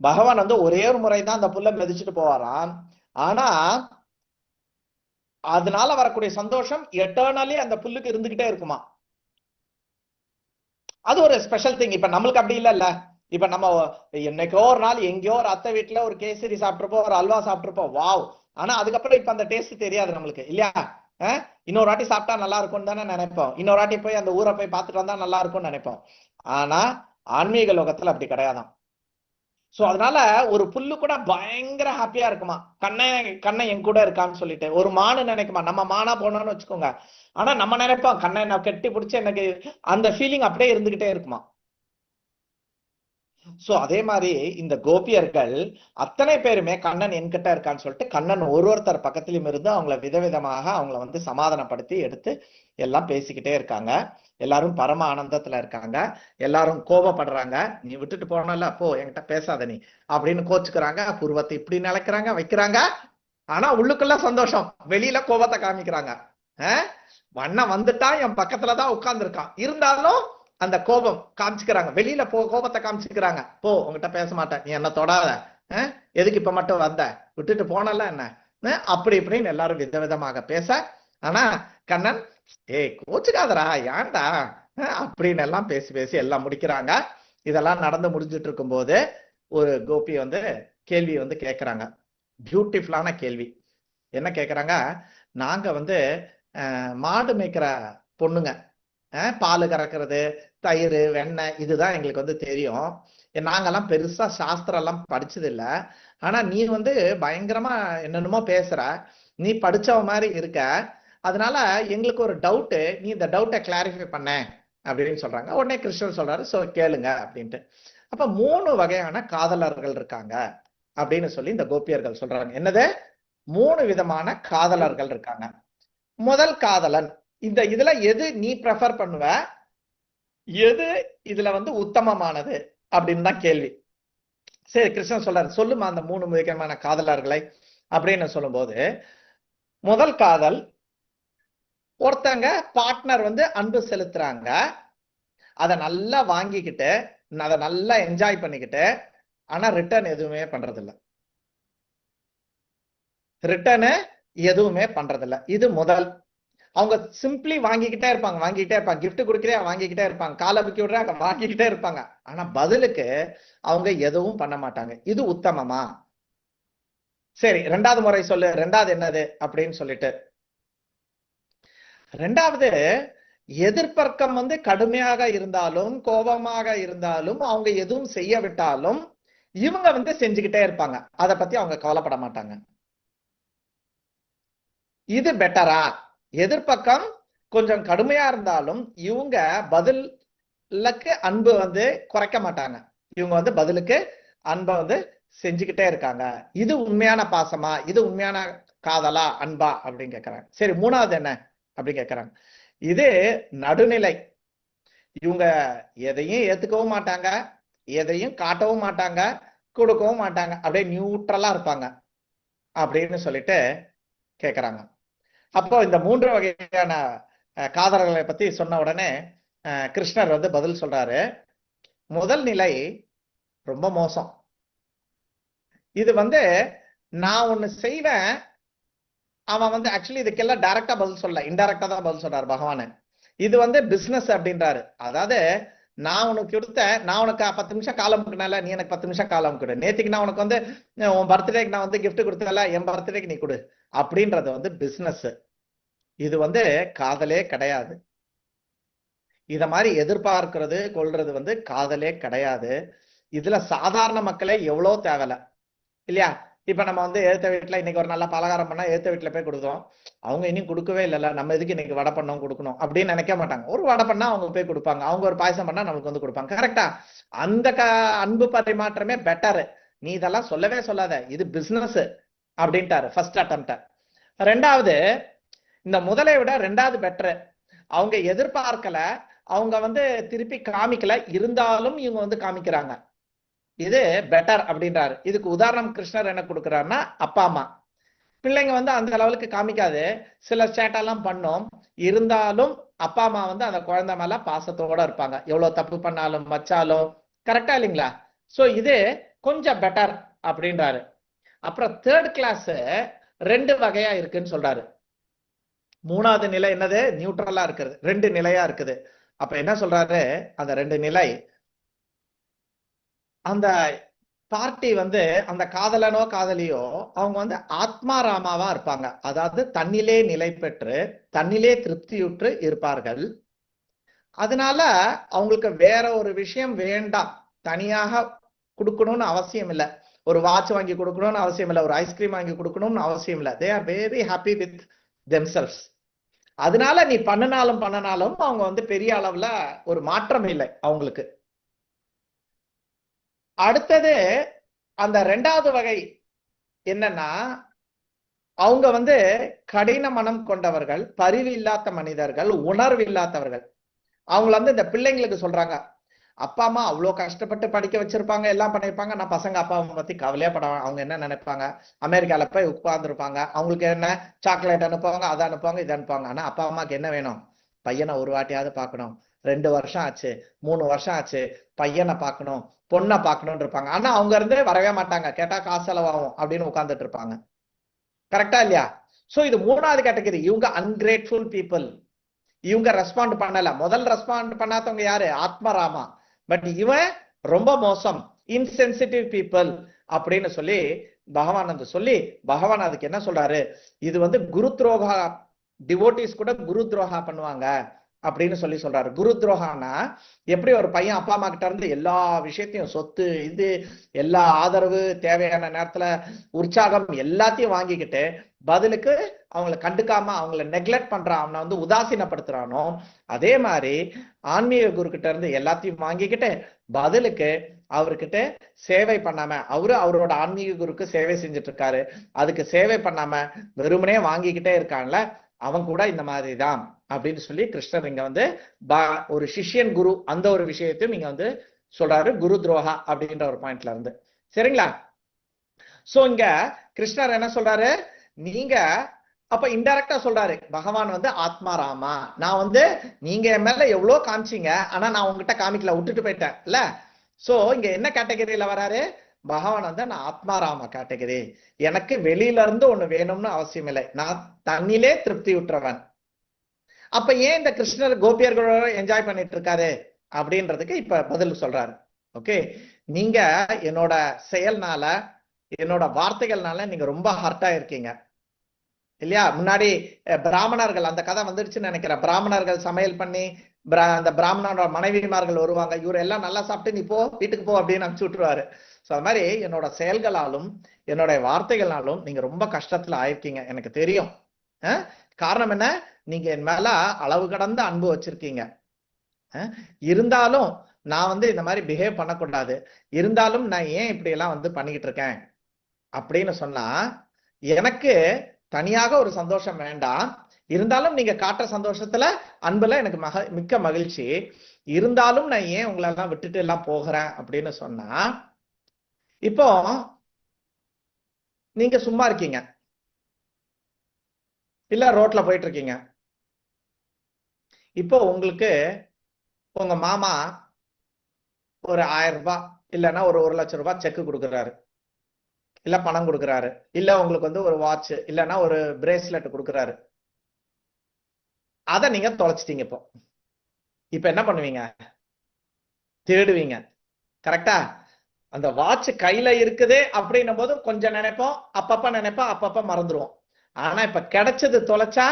பகவான் வந்து ஒரே ஒரு முறைதான் அந்த புல்ல மிதிச்சுட்டு போவாராம், ஆனா அதனால வரக்கூடிய சந்தோஷம் எட்டர்னலி அந்த புல்லுக்கு இருந்துகிட்டே இருக்குமா. அது ஒரு ஸ்பெஷல் திங். இப்ப நம்மளுக்கு அப்படி இல்லைல்ல. இப்ப நம்ம என்னைக்கோ ஒரு நாள் எங்கேயோ ஒரு அத்தை வீட்டுல ஒரு கேசரி சாப்பிட்டுருப்போம், ஒரு அல்வா சாப்பிட்டுருப்போம், வாவ். ஆனா அதுக்கப்புறம் இப்ப அந்த டேஸ்ட் தெரியாது நம்மளுக்கு இல்லையா? இன்னொரு வாட்டி சாப்பிட்டா நல்லா இருக்கும்னு தானே நினைப்போம், இன்னொரு வாட்டி போய் அந்த ஊரை போய் பார்த்துட்டு வந்தா நல்லா இருக்கும்னு நினைப்போம். ஆனா ஆன்மீக லோகத்துல அப்படி கிடையாதான். சோ அதனால ஒரு புல்லு கூட பயங்கர ஹாப்பியா இருக்குமா, கண்ணை என் கூட இருக்கான்னு சொல்லிட்டு. ஒரு மானு நினைக்குமா, நம்ம மானா போனோம்னு வச்சுக்கோங்க, ஆனா நம்ம நினைப்போம் கண்ணை நான் கட்டி பிடிச்சி எனக்கு அந்த ஃபீலிங் அப்படியே இருந்துகிட்டே இருக்குமா. சோ அதே மாதிரி இந்த கோபியர்கள் அத்தனை பேருமே கண்ணன் என்கிட்ட இருக்கான்னு சொல்லிட்டு கண்ணன் ஒருத்தர் பக்கத்திலும் இருந்து அவங்கள விதவிதமாக அவங்கள வந்து சமாதானப்படுத்தி எடுத்து எல்லாம் பேசிக்கிட்டே இருக்காங்க. எல்லாரும் பரம ஆனந்தத்துல இருக்காங்க. எல்லாரும் கோபப்படுறாங்க, நீ விட்டுட்டு போனல போ, என்கிட்ட பேசாத நீ அப்படின்னு கோச்சுக்கிறாங்க. புருவத்தை இப்படி நினைக்கிறாங்க வைக்கிறாங்க. ஆனா உள்ளுக்குள்ள சந்தோஷம், வெளியில கோபத்தை காமிக்கிறாங்க. வண்ணம் வந்துட்டா என் பக்கத்துலதான் உட்கார்ந்து இருக்கான், இருந்தாலும் அந்த கோபம் காமிச்சுக்கிறாங்க, வெளியில கோபத்தை காமிச்சுக்கிறாங்க. போ, உங்ககிட்ட பேச மாட்டேன், நீ என்ன தொடாத, எதுக்கு இப்ப மட்டும் வந்த, விட்டுட்டு போனல என்ன, அப்படி இப்படின்னு எல்லாரும் விதவிதமாக பேச. ஆனா கண்ணன் கோச்சுக்காதரா ஏன்டா அப்படின்னு எல்லாம் பேசி பேசி எல்லாம் முடிக்கிறாங்க. இதெல்லாம் நடந்து முடிஞ்சிட்டு இருக்கும் போது ஒரு கோபி வந்து கேள்வி வந்து கேட்கிறாங்க, பியூட்டிஃபுல்லான கேள்வி. என்ன கேட்கறாங்க, நாங்க வந்து மாடு மேய்க்கிற பொண்ணுங்க, பால் கறக்கிறது, தயிர், வெண்ணெய் இதுதான் எங்களுக்கு வந்து தெரியும். நாங்கெல்லாம் பெருசா சாஸ்திரம் எல்லாம் படிச்சது இல்லை. ஆனா நீ வந்து பயங்கரமா என்னென்னமோ பேசுற, நீ படிச்சவ மாதிரி இருக்க, அதனால எங்களுக்கு ஒரு டவுட்டு, நீ இந்த டவுட்டை கிளாரிஃபை பண்ண அப்படின்னு சொல்றாங்க. உடனே கிருஷ்ணர் சொல்றாரு, சோ கேளுங்க அப்படின்ட்டு. அப்ப 3 வகையான காதலர்கள் இருக்காங்க அப்படின்னு சொல்லி இந்த கோபியர்கள் சொல்றாங்க. என்னது? 3 விதமான காதலர்கள் இருக்காங்க. முதல் காதலன், இந்த இதுல எது நீ ப்ரெஃபர் பண்ணுவ, எது இதுல வந்து உத்தமமானது அப்படின்னு தான் கேள்வி. சரி, கிருஷ்ணன் சொல்றாரு, சொல்லுமா அந்த 3 முக்கியமான காதலர்களை அப்படின்னு சொல்லும் போது, முதல் காதல், ஒருத்தங்க பார்ட்னர் வந்து அன்பு செலுத்துறாங்க, அதை நல்லா வாங்கிக்கிட்டு அதை நல்லா என்ஜாய் பண்ணிக்கிட்டு, ஆனா ரிட்டர்ன் எதுவுமே பண்றதில்லை. ரிட்டர்னு எதுவுமே பண்றதில்லை. இது முதல். அவங்க சிம்பிளி வாங்கிக்கிட்டே இருப்பாங்க, கிஃப்ட் கொடுக்குறே வாங்கிக்கிட்டே இருப்பாங்க, காலை புக்கி விடுறாங்க வாங்கிக்கிட்டே இருப்பாங்க, ஆனா பதிலுக்கு அவங்க எதுவும் பண்ண மாட்டாங்க. இது உத்தமமா? சரி, 2வது முறை சொல்லு, 2வது என்னது அப்படின்னு சொல்லிட்டு. 2வது, எதிர்பர்க்கம் வந்து கடுமையாக இருந்தாலும் கோபமாக இருந்தாலும் அவங்க எதுவும் செய்ய விட்டாலும் இவங்க வந்து செஞ்சுக்கிட்டே இருப்பாங்க, அதை பத்தி அவங்க கவலைப்பட மாட்டாங்க. இது பெட்டரா? எதிர்பக்கம் கொஞ்சம் கடுமையா இருந்தாலும் இவங்க பதிலுக்கு அன்பு வந்து குறைக்க மாட்டாங்க, இவங்க வந்து பதிலுக்கு அன்பை வந்து செஞ்சுக்கிட்டே இருக்காங்க. இது உண்மையான பாசமா, இது உண்மையான காதலா, அன்பா அப்படின்னு கேட்கறாங்க. சரி, 3வது என்ன அப்படின்னு கேட்கறாங்க. இது நடுநிலை. இவங்க எதையும் ஏத்துக்கவும் மாட்டாங்க, எதையும் காட்டவும் மாட்டாங்க, கொடுக்கவும் மாட்டாங்க, அப்படியே நியூட்ரலா இருப்பாங்க அப்படின்னு சொல்லிட்டு கேட்கறாங்க. அப்போ இந்த 3 வகையான காதலர்களை பத்தி சொன்ன உடனே கிருஷ்ணர் வந்து பதில் சொல்றாரு, முதல் நிலை ரொம்ப மோசம். இது வந்து நான் ஒண்ணு செய்வேன், அவன் வந்து ஆக்சுவலி இதுக்கெல்லாம் டைரக்டா பதில் சொல்ல, இன்டைரக்டா தான் பதில் சொல்றாரு பகவான். இது வந்து பிசினஸ் அப்படின்றாரு. அதாவது நான் உனக்கு நான் உனக்கு 10 நிமிஷம் காலம் கொடுக்கனால நீ எனக்கு 10 நிமிஷம் காலம் கொடு. நேத்துக்கு நான் உனக்கு வந்து உன் பர்த்டேக்கு நான் வந்து கிஃப்ட் கொடுத்தல, என் பர்த்டேக்கு நீ கொடு அப்படின்றது வந்து பிசினஸ். இது வந்து காதலே கிடையாது. இத மாதிரி எதிர்பார்க்கிறது கொள்றது வந்து காதலே கிடையாது. இதுல சாதாரண மக்களே எவ்வளவு தேவையில்ல இல்லையா? இப்ப நம்ம வந்து ஏத்த வீட்டுல இன்னைக்கு ஒரு நல்ல பலகாரம் பண்ணா ஏத்த வீட்டுல போய் கொடுத்தோம், அவங்க இன்னும் கொடுக்கவே இல்லைல்ல, நம்ம எதுக்கு இன்னைக்கு வடை பண்ணோம் கொடுக்கணும் அப்படின்னு நினைக்க மாட்டாங்க. ஒரு வடை பண்ணா அவங்க போய் கொடுப்பாங்க, அவங்க ஒரு பாயசம் பண்ணா நமக்கு வந்து கொடுப்பாங்க. கரெக்டா? அந்த அன்பு பரிமாற்றமே பெட்டர். நீ இதெல்லாம் சொல்லவே சொல்லாத, இது பிசினஸ் அப்படின்ட்டாரு ஃபர்ஸ்ட் அட்டெம்ப்ட். ரெண்டாவது, இந்த முதலை விட ரெண்டாவது பெட்டர். அவங்க எதிர்பார்க்கல, அவங்க வந்து திருப்பி காமிக்கல, இருந்தாலும் இவங்க வந்து காமிக்கிறாங்க. இது பெட்டர் அப்படின்றாரு. இதுக்கு உதாரணம் கிருஷ்ணர் என்ன கொடுக்கிறாருன்னா, அப்பா அம்மா. பிள்ளைங்க வந்து அந்த லெவலுக்கு காமிக்காது, சில சேட்டெல்லாம் பண்ணும், இருந்தாலும் அப்பா அம்மா வந்து அந்த குழந்தை மேல பாசத்தோட இருப்பாங்க, எவ்வளவு தப்பு பண்ணாலும் வச்சாலும். கரெக்டா இல்லைங்களா? சோ இது கொஞ்சம் பெட்டர் அப்படின்றாரு. அப்புறம் தேர்ட் கிளாஸ் 2 வகையா இருக்குன்னு சொல்றாரு. மூணாவது நிலை என்னது? நியூட்ரலா இருக்குது, 2 நிலையா இருக்குது. அப்ப என்ன சொல்றாரு? அந்த 2 நிலை, அந்த பார்ட்டி வந்து அந்த காதலனோ காதலியோ அவங்க வந்து ஆத்மாராமாவா இருப்பாங்க. அதாவது தன்னிலே நிலை பெற்று தன்னிலே திருப்தியுற்று இருப்பார்கள். அதனால அவங்களுக்கு வேற ஒரு விஷயம் வேண்டாம், தனியாக கொடுக்கணும்னு அவசியம் இல்லை. ஒரு வாட்ச் வாங்கி கொடுக்கணும்னு அவசியம் இல்லை, ஒரு ஐஸ்கிரீம் வாங்கி கொடுக்கணும்னு அவசியம் இல்லை. They are very happy with themselves. அதனால நீ பண்ணனாலும் அவங்க வந்து பெரிய அளவுல ஒரு மாற்றம் இல்லை அவங்களுக்கு. அடுத்தது அந்த 2வது வகை என்னன்னா, அவங்க வந்து கடின மனம் கொண்டவர்கள், பரிவு இல்லாத மனிதர்கள், உணர்வு இல்லாதவர்கள். அவங்கள வந்து இந்த பிள்ளைங்களுக்கு சொல்றாங்க, அப்பா அம்மா அவ்வளவு கஷ்டப்பட்டு படிக்க வச்சிருப்பாங்க, எல்லாம் பண்ணிருப்பாங்க, நான் பசங்க அப்பா அம்மா பத்தி கவலையே பட, அவங்க என்ன நினைப்பாங்க, அமெரிக்கால போய் உட்கார்ந்துருப்பாங்க, அவங்களுக்கு என்ன சாக்லேட் அனுப்புவாங்க, அதை அனுப்புவாங்க, இதை அனுப்புவாங்க. ஆனா அப்பா அம்மாக்கு என்ன வேணும்? பையனை ஒரு வாட்டியாவது பார்க்கணும், 2 வருஷம் ஆச்சு, 3 வருஷம் ஆச்சு, பையனை பார்க்கணும், பொண்ணை பார்க்கணும்னு இருப்பாங்க. ஆனா அவங்க இருந்து வரவே மாட்டாங்க, கேட்டா காசு செலவாகும் அப்படின்னு உட்கார்ந்துட்டு இருப்பாங்க. கரெக்டா இல்லையா? சோ இது 3வது கேட்டகரி. இவங்க அன்கிரேட்ஃபுல் பீப்புள். இவங்க ரெஸ்பாண்ட் பண்ணல. முதல் ரெஸ்பாண்ட் பண்ணாதவங்க யாரு? ஆத்மராமா. பட் இவன் ரொம்ப மோசம், இன்சென்சிட்டிவ் பீப்புள் அப்படின்னு சொல்லி பகவான் அதுக்கு என்ன சொல்றாரு? இது வந்து குரு துரோகா, டிவோட்டிஸ் கூட குரு துரோகா பண்ணுவாங்க அப்படின்னு சொல்றாரு. குரு துரோகானா எப்படி? ஒரு பையன் அப்பா அம்மா கிட்ட இருந்து எல்லா விஷயத்தையும், சொத்து, இது எல்லா ஆதரவு, தேவையான நேரத்துல உற்சாகம் எல்லாத்தையும் வாங்கிக்கிட்டு பதிலுக்கு அவங்களை கண்டுக்காம அவங்களை நெக்லெக்ட் பண்றான், அவனை வந்து உதாசீனப்படுத்துறானோ, அதே மாதிரி ஆன்மீக குரு கிட்ட இருந்து எல்லாத்தையும் வாங்கிக்கிட்டு பதிலுக்கு அவர்கிட்ட சேவை பண்ணாம, அவரோட ஆன்மீக குருக்கு சேவை செஞ்சுட்டு இருக்காரு, அதுக்கு சேவை பண்ணாம வெறுமனே வாங்கிக்கிட்டே இருக்கான்ல, அவன் கூட இந்த மாதிரிதான் அப்படின்னு சொல்லி கிருஷ்ணர் இங்க வந்து ஒரு சிஷ்யன் குரு அந்த ஒரு விஷயத்தையும் இங்க வந்து சொல்றாரு, குரு துரோகா அப்படின்ற ஒரு பாயிண்ட்ல இருந்து. சரிங்களா? சோ இங்க கிருஷ்ணர் என்ன சொல்றாரு? நீங்க அப்ப இன்டைரக்டா சொல்றாரு பகவான் வந்து ஆத்மாராமா, நான் வந்து நீங்க என் மேல எவ்வளவு காமிச்சீங்க, ஆனா நான் உங்ககிட்ட காமிக்கல, விட்டுட்டு போயிட்டேன் இல்ல. சோ இங்க என்ன கேட்டகரியில வராரு? பகவான் வந்து நான் ஆத்மாராம கேட்டகரி, எனக்கு வெளியில இருந்து ஒண்ணு வேணும்னு அவசியம் இல்லை, நான் தன்னிலே திருப்தி உற்றவன். அப்ப ஏன் இந்த கிருஷ்ணர் கோபியர்களோட என்ஜாய் பண்ணிட்டு இருக்காரு அப்படின்றதுக்கு இப்ப பதில் சொல்றாரு. ஓகே, நீங்க என்னோட செயல்னால, என்னோட வார்த்தைகள்னால நீங்க ரொம்ப ஹர்ட் ஆயிருக்கீங்க இல்லையா? முன்னாடி பிராமணர்கள் அந்த கதை வந்துடுச்சுன்னு நினைக்கிறேன். பிராமணர்கள் சமையல் பண்ணி அந்த பிராமணரோட மனைவிமார்கள் வருவாங்க, இவரு எல்லாம் நல்லா சாப்பிட்டு நீ போ வீட்டுக்கு போ அப்படின்னு அனுப்பிச்சு விட்டுருவாரு. சோ அது மாதிரி என்னோட செயல்களாலும் என்னோட வார்த்தைகளாலும் நீங்க ரொம்ப கஷ்டத்துல ஆயிருக்கீங்க, எனக்கு தெரியும். காரணம் என்ன? நீங்க என் மேல அளவு கடந்த அன்பு வச்சிருக்கீங்க. இருந்தாலும் நான் வந்து இந்த மாதிரி பிஹேவ் பண்ணக்கூடாது, இருந்தாலும் நான் ஏன் இப்படி எல்லாம் வந்து பண்ணிக்கிட்டு இருக்கேன் அப்படின்னு சொன்னா, எனக்கு தனியாக ஒரு சந்தோஷம் வேண்டாம், இருந்தாலும் நீங்க காட்டுற சந்தோஷத்துல அன்புல எனக்கு மிக்க மகிழ்ச்சி, இருந்தாலும் நான் ஏன் உங்களை எல்லாம் விட்டுட்டு எல்லாம் போகிறேன் அப்படின்னு சொன்னா, இப்போ நீங்க சும்மா இருக்கீங்க இல்ல ரோட்ல போயிட்டு இருக்கீங்க, இப்போ உங்களுக்கு உங்க மாமா ஒரு 1000 ரூபாய் இல்லைன்னா ஒரு 1 லட்சம் ரூபாய் செக் கொடுக்குறாரு. இல்ல பணம் கொடுக்குறாரு, இல்ல உங்களுக்கு வந்து ஒரு வாட்ச் இல்லைன்னா ஒரு பிரேஸ்லெட் கொடுக்குறாரு. அதை நீங்க தொலைச்சிட்டீங்க. இப்போ இப்ப என்ன பண்ணுவீங்க? தேடுவீங்க. கரெக்டா? அந்த வாட்ச் கையில இருக்குது அப்படின்னும் போது கொஞ்சம் நினைப்போம், அப்பப்ப நினைப்போம், அப்பப்ப மறந்துடுவோம். ஆனா இப்ப கிடைச்சது தொலைச்சா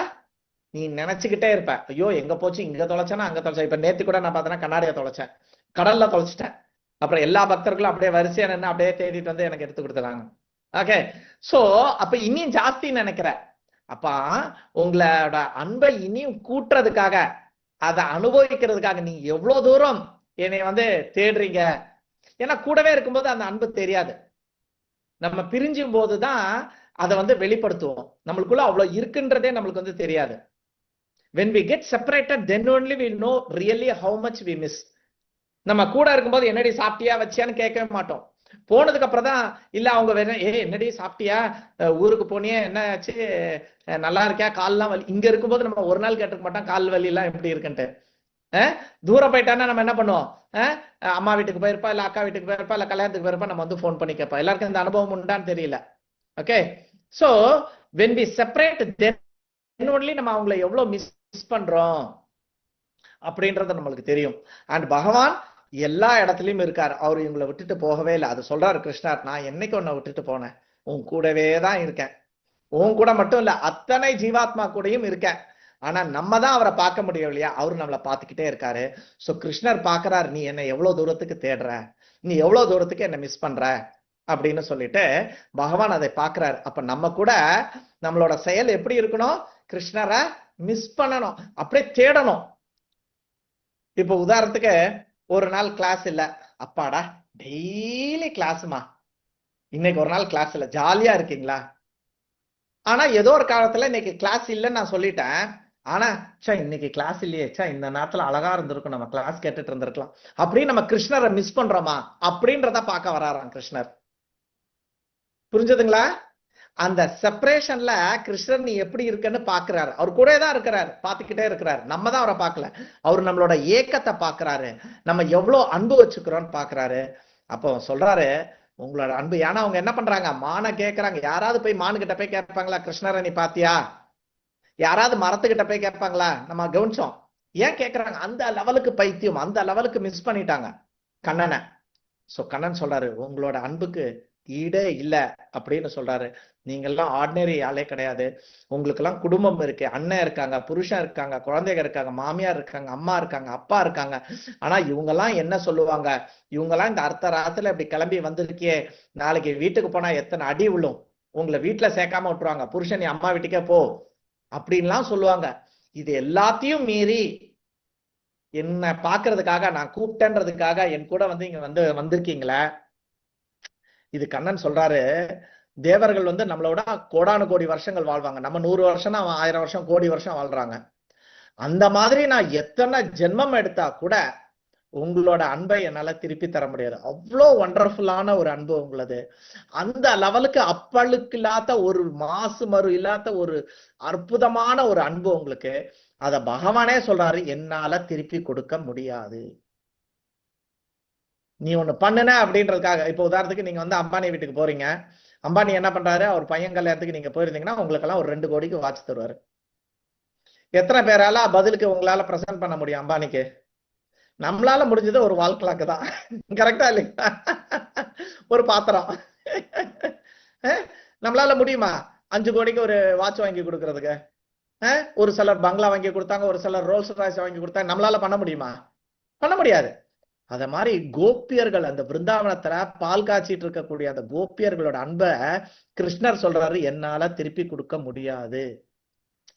நீ நினைச்சுக்கிட்டே இருப்ப, ஐயோ எங்க போச்சு, இங்க தொலைச்சேன்னா அங்க தொலைச்சேன். இப்ப நேத்து கூட நான் பார்த்தேன்னா கண்ணாடியை தொலைச்சேன், கடல்ல தொலைச்சிட்டேன். அப்புறம் எல்லா பக்தர்களும் அப்படியே வரிசையா நின்று அப்படியே தேடிட்டு வந்து எனக்கு எடுத்து கொடுத்துறாங்க. ஓகே, சோ அப்ப இனியும் ஜாஸ்தி நினைக்கிற. அப்ப உங்களோட அன்பை இனியும் கூட்டுறதுக்காக, அதை அனுபவிக்கிறதுக்காக நீங்க எவ்வளவு தூரம் என்னை வந்து தேடுறீங்க. ஏன்னா கூடவே இருக்கும்போது அந்த அன்பு தெரியாது. நம்ம பிரிஞ்சும் போதுதான் அதை வந்து வெளிப்படுத்துவோம். நம்மளுக்குள்ள அவ்வளவு இருக்குன்றதே நம்மளுக்கு வந்து தெரியாது. when we get separated, then only we know really how much we miss. நம்ம கூட இருக்கும்போது என்னடி சாப்பிட்டியா வச்சியான்னு கேட்கவே மாட்டோம். போனதுக்கு அப்புறம் தான் இல்ல அவங்க வேற என்னடி சாப்பிட்டியா, ஊருக்கு போனியே, என்ன ஆச்சு, நல்லா இருக்கியா, கால்லாம் வலி. இங்க இருக்கும்போது நம்ம ஒரு நாள் கேட்டுக்க மாட்டோம் கால் வலி எல்லாம் எப்படி இருக்குன்ட்டு. தூரம் போயிட்டான்னா நம்ம என்ன பண்ணுவோம், அம்மா வீட்டுக்கு போயிருப்பா, இல்ல அக்கா வீட்டுக்கு போயிருப்பா, இல்ல கல்யாணத்துக்கு போயிருப்பா, நம்ம வந்து போன் பண்ணி கேட்போம். எல்லாருக்கும் இந்த அனுபவம் உண்டான்னு தெரியல. Okay, so when we separate, then only நம்ம அவங்களை எவ்வளவு மிஸ் பண்றோம் அப்படின்றது நம்மளுக்கு தெரியும். அண்ட் பகவான் எல்லா இடத்துலயும் இருக்காரு. அவர் இவங்களை விட்டுட்டு போகவே இல்லை. அது சொல்றாரு கிருஷ்ணர், நான் என்னைக்கு உன்னை விட்டுட்டு போனேன், உன் கூடவே தான் இருக்கேன். உன் கூட மட்டும் இல்ல, அத்தனை ஜீவாத்மா கூடயும் இருக்கேன். ஆனா நம்ம தான் அவரை பார்க்க முடியும் இல்லையா, அவரு நம்மளை பார்த்துக்கிட்டே இருக்காரு. சோ கிருஷ்ணர் பாக்குறாரு, நீ என்ன எவ்வளவு தூரத்துக்கு தேடுற, நீ எவ்வளவு தூரத்துக்கு என்ன மிஸ் பண்ற அப்படின்னு சொல்லிட்டு பகவான் அதை பாக்குறாரு. அப்ப நம்ம கூட நம்மளோட செயல் எப்படி இருக்கணும், கிருஷ்ணரை மிஸ் பண்ணணும், அப்படியே தேடணும். இப்ப உதாரணத்துக்கு ஒரு நாள் கிளாஸ் இல்ல, அப்பாடா டெய்லி கிளாஸ்மா, இன்னைக்கு ஒரு நாள் கிளாஸ் இல்ல, ஜாலியா இருக்கீங்களா? ஆனா ஏதோ ஒரு காலத்துல இன்னைக்கு கிளாஸ் இல்லைன்னு நான் சொல்லிட்டேன். ஆனா இன்னைக்கு கிளாஸ் இல்லையே, இந்த நேரத்துல அழகா இருந்திருக்கும், நம்ம கிளாஸ் கேட்டுட்டு இருந்திருக்கலாம் அப்படின்னு நம்ம கிருஷ்ணரை மிஸ் பண்றோமா அப்படின்றத பார்க்க வராராம் கிருஷ்ணர். புரிஞ்சதுங்களா? அந்த செப்பரேஷன்ல கிருஷ்ணர் நீ எப்படி இருக்குன்னு பாக்குறாரு. அவர் கூட தான் இருக்கிறாரு, பாத்துக்கிட்டே இருக்கிறாரு. நம்ம தான் அவரை பார்க்கல. அவர் நம்மளோட ஏக்கத்தை பாக்குறாரு, நம்ம எவ்வளவு அன்பு வச்சுக்கிறோம்னு பாக்குறாரு. அப்போ சொல்றாரு உங்களோட அன்பு. ஏன்னா அவங்க என்ன பண்றாங்க, மான கேட்கறாங்க. யாராவது போய் மானு கிட்ட போய் கேட்பாங்களா, கிருஷ்ணரை நீ பாத்தியா? யாராவது மரத்துக்கிட்ட போய் கேட்பாங்களா? நம்ம கவனிச்சோம். ஏன் கேட்கறாங்க? அந்த லெவலுக்கு பைத்தியம், அந்த லெவலுக்கு மிஸ் பண்ணிட்டாங்க கண்ணனை. சோ கண்ணன் சொல்றாரு உங்களோட அன்புக்கு ஈடே இல்ல அப்படின்னு சொல்றாரு. நீங்க எல்லாம் ஆர்டினரி ஆளே கிடையாது. உங்களுக்கு எல்லாம் குடும்பம் இருக்கு, அண்ணன் இருக்காங்க, புருஷன் இருக்காங்க, குழந்தைங்க இருக்காங்க, மாமியார் இருக்காங்க, அம்மா இருக்காங்க, அப்பா இருக்காங்க. ஆனா இவங்க எல்லாம் என்ன சொல்லுவாங்க, இவங்க எல்லாம் இந்த அர்த்த ராத்துல இப்படி கிளம்பி வந்திருக்கியே, நாளைக்கு வீட்டுக்கு போனா எத்தனை அடி விழும், உங்களை வீட்டுல சேர்க்காம விட்டுருவாங்க, புருஷன் நீ அம்மா வீட்டுக்கே போ அப்படின்லாம் சொல்லுவாங்க. இது எல்லாத்தையும் மீறி என்ன பாக்குறதுக்காக, நான் கூப்பிட்டேன்றதுக்காக என் கூட வந்து இங்க வந்திருக்கீங்களே. இது கண்ணன் சொல்றாரு, தேவர்கள் வந்து நம்மளோட கோடானு கோடி வருஷங்கள் வாழ்வாங்க. நம்ம 100 வருஷம், அவன் 1000 வருஷம், கோடி வருஷம் வாழ்றாங்க. அந்த மாதிரி நான் எத்தனை ஜென்மம் எடுத்தா கூட உங்களோட அன்பை என்னால திருப்பி தர முடியாது. அவ்வளோ ஒண்டர்ஃபுல்லான ஒரு அன்பு உங்களது. அந்த லெவலுக்கு அப்பழுக்கு இல்லாத, ஒரு மாசு மறு இல்லாத ஒரு அற்புதமான ஒரு அன்பு உங்களுக்கு. அத பகவானே சொல்றாரு, என்னால திருப்பி கொடுக்க முடியாது. நீ ஒண்ணு பண்ணுன அப்படின்றதுக்காக. இப்ப உதாரணத்துக்கு நீங்க வந்து அம்பானி வீட்டுக்கு போறீங்க. அம்பானி என்ன பண்றாரு, அவர் பையன் கல்யாணத்துக்கு நீங்க போயிருந்தீங்கன்னா உங்களுக்கு எல்லாம் ஒரு 2 கோடிக்கு வாட்ச் தருவாரு. எத்தனை பேரால பதிலுக்கு உங்களால பிரசன்ட் பண்ண முடியும் அம்பானிக்கு? நம்மளால முடிஞ்சது ஒரு வால் கிளாக் தான். கரெக்டா இல்லைங்களா? ஒரு பாத்திரம். நம்மளால முடியுமா 5 கோடிக்கு ஒரு வாட்ச் வாங்கி கொடுக்கறதுக்கு? ஒரு சிலர் பங்களா வாங்கி கொடுத்தாங்க, ஒரு சிலர் ரோல்ஸ் ராய்ஸ் வாங்கி கொடுத்தாங்க. நம்மளால பண்ண முடியுமா? பண்ண முடியாது. அத மாதிரி கோபியர்கள், அந்த பிருந்தாவனத்துல பால் காய்ச்சிட்டு இருக்கக்கூடிய அந்த கோபியர்களோட அன்பை கிருஷ்ணர் சொல்றாரு, என்னால திருப்பி கொடுக்க முடியாது.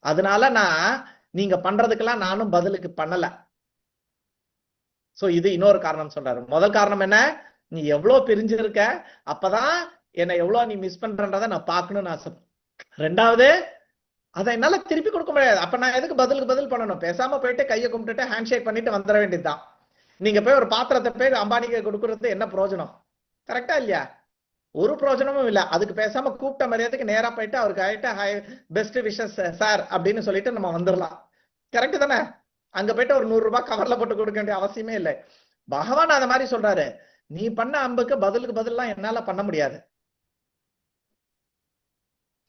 அதனால நீங்க பண்றதுக்கெல்லாம் நானும் பதிலுக்கு பண்ணல. சோ இது இன்னொரு காரணம் சொல்றாரு. முதல் காரணம் என்ன, நீ எவ்வளவு பிரிஞ்சிருக்க, அப்பதான் என்னை எவ்வளவு நீ மிஸ் பண்றன்றதை நான் பார்க்கணும்னு ஆசை. 2வது, அதை என்னால திருப்பி கொடுக்க முடியாது. அப்ப நான் எதுக்கு பதிலுக்கு பதில் பண்ணணும்? பேசாம போயிட்டு கையை கும்பிட்டுட்டு ஹேண்ட் ஷேக் பண்ணிட்டு வந்துட வேண்டியதுதான். நீங்க போய் ஒரு பாத்திரத்தை போய் அம்பானிக்கு கொடுக்கறது என்ன பிரயோஜனம்? கரெக்டா இல்லையா? ஒரு பிரயோஜனமும் இல்ல. அதுக்கு பேசாம கூப்பிட்ட மரியாதைக்கு நேரா போயிட்டு அவருக்கு ஆயிட்டு பெஸ்ட் விஷஸ் சார் அப்படின்னு சொல்லிட்டு நம்ம வந்துடலாம். கரெக்ட் தானே? அங்க போயிட்டு ஒரு 100 ரூபாய் கவர்ல போட்டு கொடுக்க வேண்டிய அவசியமே இல்லை. பகவான் அந்த மாதிரி சொல்றாரு, நீ பண்ண அன்புக்கு பதிலுக்கு பதிலாம் என்னால பண்ண முடியாது.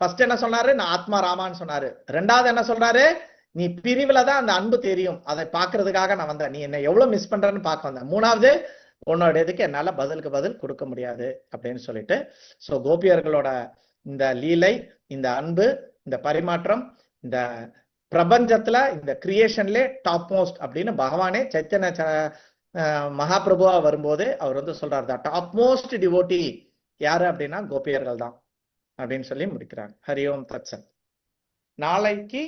ஃபர்ஸ்ட் என்ன சொன்னாரு? நான் ஆத்மா ராமான்னு சொன்னாரு. ரெண்டாவது என்ன சொல்றாரு? நீ பிரிவுல தான் அந்த அன்பு தெரியும், அதை பாக்குறதுக்காக நான் வந்தேன், நீ என்ன எவ்வளவு மிஸ் பண்றன்னு பார்க்க வந்தேன். மூணாவது, உன்னோட இதுக்கு என்னால பதிலுக்கு பதில் கொடுக்க முடியாது அப்படின்னு சொல்லிட்டு, சோ கோபியர்களோட இந்த லீலை, இந்த அன்பு, இந்த பரிமாற்றம், இந்த பிரபஞ்சத்துல, இந்த கிரியேஷன்ல டாப் மோஸ்ட் அப்படின்னு பகவானே சைத்தன்ய மகாபிரபுவா வரும்போது அவர் வந்து சொல்றாரு, த டாப் மோஸ்ட் டிவோட்டி யாரு அப்படின்னா கோபியர்கள் தான் அப்படின்னு சொல்லி முடிக்கிறாங்க. ஹரி ஓம் தத்சத். நாளைக்கு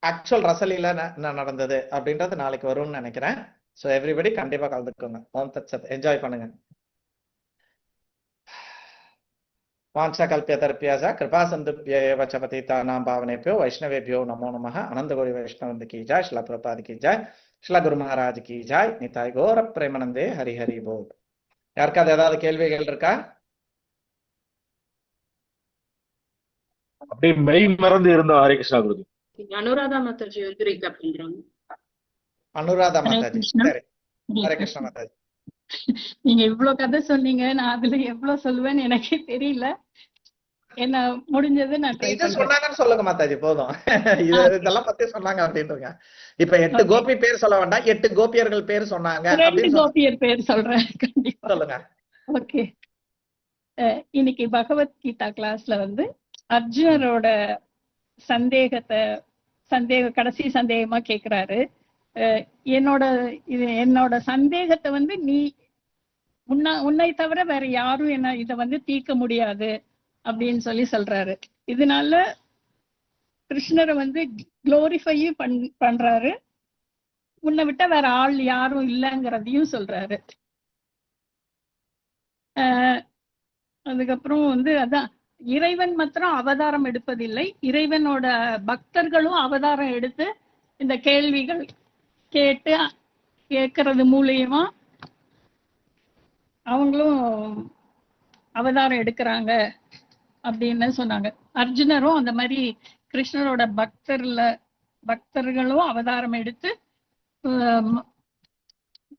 ஆக்சுவல் ரசலீல என்ன நடந்தது அப்படின்றது நாளைக்கு வரும்னு நினைக்கிறேன். ஸோ எவ்ரிபடி கண்டிப்பா கலந்துக்கோங்க. ஓம் தத்சத். என்ஜாய் பண்ணுங்க. வாஞ்சா கல்பியதர்பியாச கிருபா சந்துப்யேவ ச பதிதானாம் பாவனேப்யோ வைஷ்ணவேபியோ நமோ நமः. அனந்த கோடி வைஷ்ணவந்த் கி ஜாய். ஸ்ரீல பிரபுபாத் கி ஜாய். ஸ்ரீல குரு மகாராஜ் கி ஜாய். நிதாய் கோர பிரேமனந்தே. ஹரி ஹரி போல். யாருக்காவது ஏதாவது கேள்விகள் இருக்கா? அப்படியே மெய் மறந்து இருந்தோம். ஹரே கிருஷ்ணா குருஜி. அனுராதா மாதாஜி வந்து ரீகேப் பண்றாங்க. அனுராதா ஹரே மாதாஜி. கிருஷ்ணா. சரி, ஹரே ஹரே கிருஷ்ணா. கிருஷ்ணா மாதாஜி. நீங்க இவ்வளவு கதை சொன்னீங்க, நான் அதுல எவ்வளவு சொல்லுவேன்னு எனக்கே தெரியல. என்ன முடிஞ்சது நான் ட்ரை இது பண்றேன். சொன்னாங்கன்னு சொல்லுங்க மாதாஜி, போதும். இதெல்லாம் பத்தி சொன்னாங்க அப்படின்றீங்க. இப்ப 8 ஓகே. கோபி பேர் சொல்ல வேண்டாம், 8 கோபியர்கள் பேர் சொன்னாங்க 2 அப்படின்னு கோபியர் பேர் சொல்றேன் கண்டிப்பா. சொல்லுங்க. ஓகே. இன்னைக்கு பகவத்கீதா கிளாஸ்ல வந்து அர்ஜுனரோட கடைசி சந்தேகமா கேக்குறாரு. என்னோட சந்தேகத்தை வந்து நீ உன்னை தவிர வேற யாரும் என்ன இதை வந்து தீர்க்க முடியாது அப்படின்னு சொல்றாரு. இதனால கிருஷ்ணரை வந்து குளோரிஃபையும் பண்றாரு, உன்னை விட்டா வேற ஆள் யாரும் இல்லைங்கிறதையும் சொல்றாரு. அதுக்கப்புறம் வந்து அதான் இறைவன் மாத்திரம் அவதாரம் எடுப்பதில்லை, இறைவனோட பக்தர்களும் அவதாரம் எடுத்து இந்த கேள்விகள் கேட்கறது மூலியமா அவங்களும் அவதாரம் எடுக்கிறாங்க அப்படின்னு சொன்னாங்க. அர்ஜுனரும் அந்த மாதிரி கிருஷ்ணரோட பக்தர்களும் அவதாரம் எடுத்து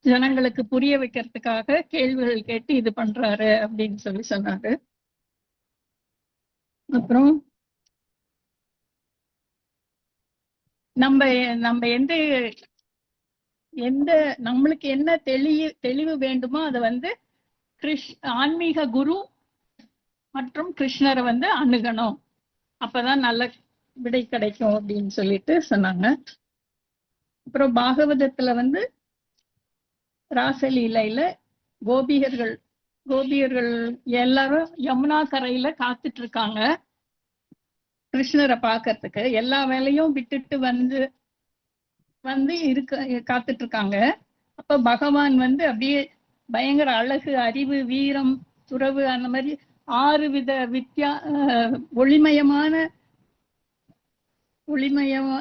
ஜனங்களுக்கு புரிய வைக்கிறதுக்காக கேள்விகள் கேட்டு இது பண்றாரு அப்படின்னு சொன்னாரு. அப்புறம் நம்ம எந்த நம்மளுக்கு என்ன தெளிவு வேண்டுமோ அதை வந்து ஆன்மீக குரு மற்றும் கிருஷ்ணரை வந்து அணுகணும், அப்பதான் நல்ல விடை கிடைக்கும் அப்படின்னு சொல்லிட்டு சொன்னாங்க. அப்புறம் பாகவதத்துல வந்து ராசலீலையில கோபியர்கள் எல்லாரும் யமுனா கரையில காத்துட்டு இருக்காங்க கிருஷ்ணரை பார்க்கறதுக்கு. எல்லா வேலையும் விட்டுட்டு வந்து காத்துட்டு இருக்காங்க. அப்ப பகவான் வந்து அப்படியே பயங்கர அழகு, அறிவு, வீரம், துறவு, அந்த மாதிரி 6 வித ஒளிமயமான உருவத்துல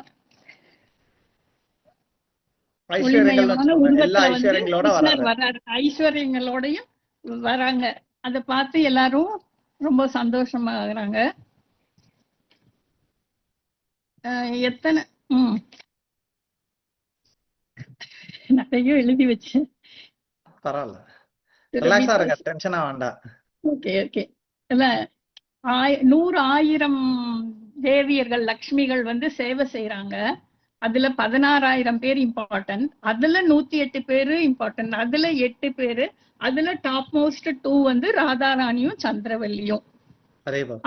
வந்து கிருஷ்ணர் வர்றாரு, ஐஸ்வர்யங்களோடையும் வராங்க. அதை பார்த்து எல்லாரும் ரொம்ப சந்தோஷமாகறாங்க. நிறைய எழுதி வச்சேன். பரவாயில்ல, ரிலாக்ஸா இருங்க, டென்ஷனா வேண்டாம். Okay okay. 100,000 தேவியர்கள், லக்ஷ்மிகள் வந்து சேவை செய்யறாங்க. அதுல 16,000 பேர் இம்பார்ட்டன்ட், அதுல 108 பேரு இம்பார்ட்டன்ட், அதுல 8 பேரு, அதுல டாப் மோஸ்ட் 2 வந்து ராதாராணியும் சந்திரவல்லியும்.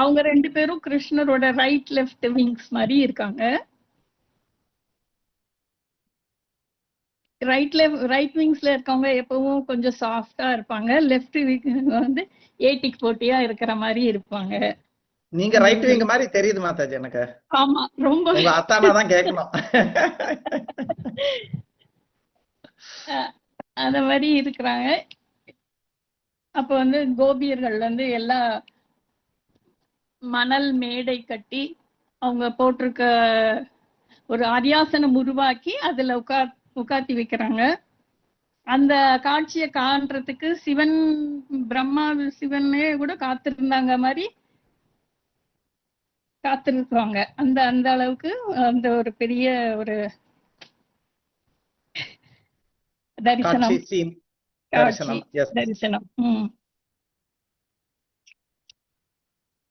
அவங்க 2 பேரும் கிருஷ்ணரோட ரைட் லெஃப்ட் விங்ஸ் மாதிரி இருக்காங்க. ரைட் விங்ஸ்ல இருக்கவங்க எப்பவும் கொஞ்சம் சாஃப்டா இருப்பாங்க, லெஃப்ட் விங் வந்து ஏட்டிக்கு போட்டியா இருக்கிற மாதிரி இருப்பாங்க. நீங்க ரைட் விங் மாதிரி தெரியுது மாதாஜி எனக்கு. ஆமா, ரொம்ப அத்தானாதான் கேட்கணும். அந்த மாதிரி இருக்கிறாங்க. அப்ப வந்து கோபியர்கள் வந்து எல்லா மணல் மேடை கட்டி அவங்க போட்டிருக்க ஒரு அரியாசனம் உருவாக்கி அதுல உட்காத்தி வைக்கிறாங்க. அந்த காட்சியை காண்றதுக்கு பிரம்மா சிவனே கூட காத்திருந்தாங்க மாதிரி காத்திருக்காங்க. அந்த அளவுக்கு அந்த ஒரு பெரிய ஒரு தரிசனம்.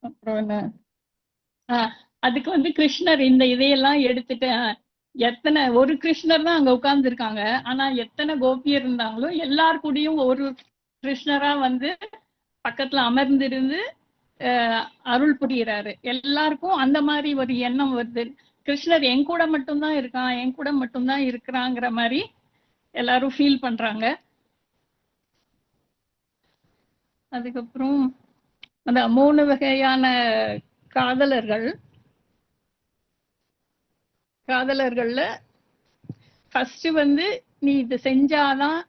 அப்புறம் என்ன, அதுக்கு வந்து கிருஷ்ணர் இந்த இதையெல்லாம் எடுத்துட்டு எத்தனை ஒரு கிருஷ்ணர் தான் அங்க உட்கார்ந்து இருக்காங்க, ஆனா எத்தனை கோபியர் இருந்தாங்களோ எல்லார் கூடயும் ஒரு கிருஷ்ணரா வந்து பக்கத்துல அமர்ந்திருந்து அருள் புரிகிறாரு. எல்லாருக்கும் அந்த மாதிரி ஒரு எண்ணம் வருது, கிருஷ்ணர் என் கூட மட்டும்தான் இருக்கான், என் கூட மட்டும்தான் இருக்கிறாங்கிற மாதிரி எல்லாரும் ஃபீல் பண்றாங்க. அதுக்கப்புறம் அந்த 3 வகையான காதலர்கள்ல ஃபர்ஸ்ட் வந்து நீ இது செஞ்சாதான்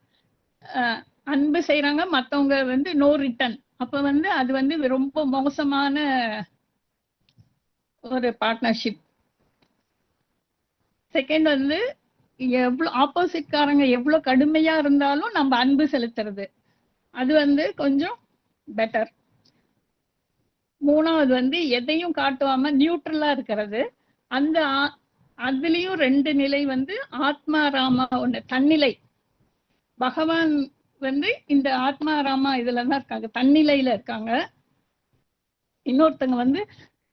அன்பு செய்யறாங்க, மத்தவங்க வந்து நோ ரிட்டர்ன். அப்ப வந்து அது வந்து ரொம்ப மோசமான ஒரு பார்ட்னர்ஷிப். செகண்ட் வந்து எவ்வளவு ஆப்போசிட்காரங்க எவ்வளவு கடுமையா இருந்தாலும் நம்ம அன்பு செலுத்துறது, அது வந்து கொஞ்சம் பெட்டர். மூணாவது வந்து எதையும் காட்டுவாம நியூட்ரலா இருக்கிறது. அந்த அதுலயும் 2 நிலை வந்து ஆத்மா ராமா ஒண்ணு, தன்னிலை. பகவான் வந்து இந்த ஆத்மா ராமா இதுலதான் இருக்காங்க, தன்னிலையில இருக்காங்க. இன்னொருத்தங்க வந்து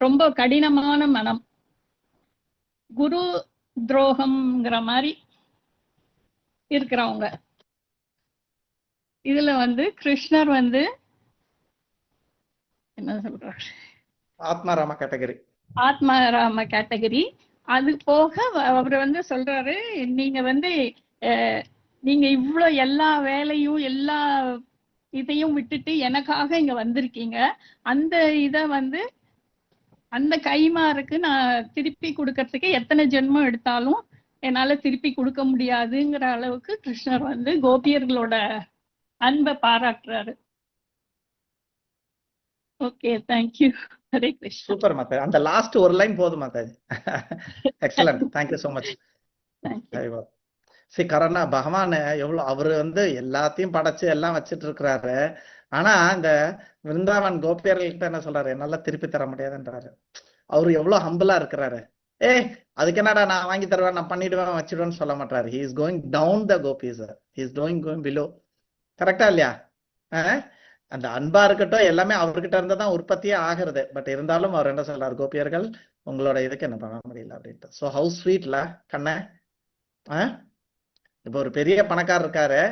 ரொம்ப கடினமான மனம், குரு துரோகம்ங்கிற மாதிரி இருக்கிறவங்க. இதுல வந்து கிருஷ்ணர் வந்து என்ன சொல்றாரு, ஆத்மாராம கேட்டகரி. ஆத்மாராம கேட்டகரி. அது போக அவர் வந்து சொல்றாரு, நீங்க வந்து நீங்க இவ்வளோ எல்லா வேலையும் எல்லா இதையும் விட்டுட்டு எனக்காக இங்க வந்திருக்கீங்க, அந்த இத வந்து அந்த கைமாறுக்கு நான் திருப்பி கொடுக்கறதுக்கு எத்தனை ஜென்மம் எடுத்தாலும் என்னால திருப்பி கொடுக்க முடியாதுங்கிற அளவுக்கு கிருஷ்ணர் வந்து கோபியர்களோட அன்பை பாராட்டுறாரு. Okay, thank you. Hare Krishna. Super Mataji, அந்த லாஸ்ட் ஒரு லைன் போதும் Mataji. Excellent, thank you so much. சரி, கரணா பகவான் எவ்வளவு அவரு வந்து எல்லாத்தையும் படைச்சு எல்லாம் வச்சிட்டு இருக்கிறாரு, ஆனா இந்த விருந்தாவன் கோபியர்கள்கிட்ட என்ன சொல்றாரு, என்னால திருப்பி தர முடியாதுன்றாரு. அவரு எவ்வளவு ஹம்பிளா இருக்கிறாரு. அதுக்கு என்னடா நான் வாங்கி தருவேன், நான் பண்ணிடுவேன் வச்சிடுவேன்னு சொல்ல மாட்டாரு. He is going down the gopis, he is going below. கரெக்டா இல்லையா? அந்த அன்பா இருக்கட்டும் எல்லாமே அவர்கிட்ட இருந்து தான் உற்பத்தியே ஆகிறது. பட் இருந்தாலும் அவர் என்ன சொல்றாரு, கோபியர்கள் உங்களோட இதுக்கு என்ன பண்ண முடியல அப்படின்ட்டு. ஸோ ஹவு ஸ்வீட்ல கண்ண. இப்போ ஒரு பெரிய பணக்காரர் இருக்காரு,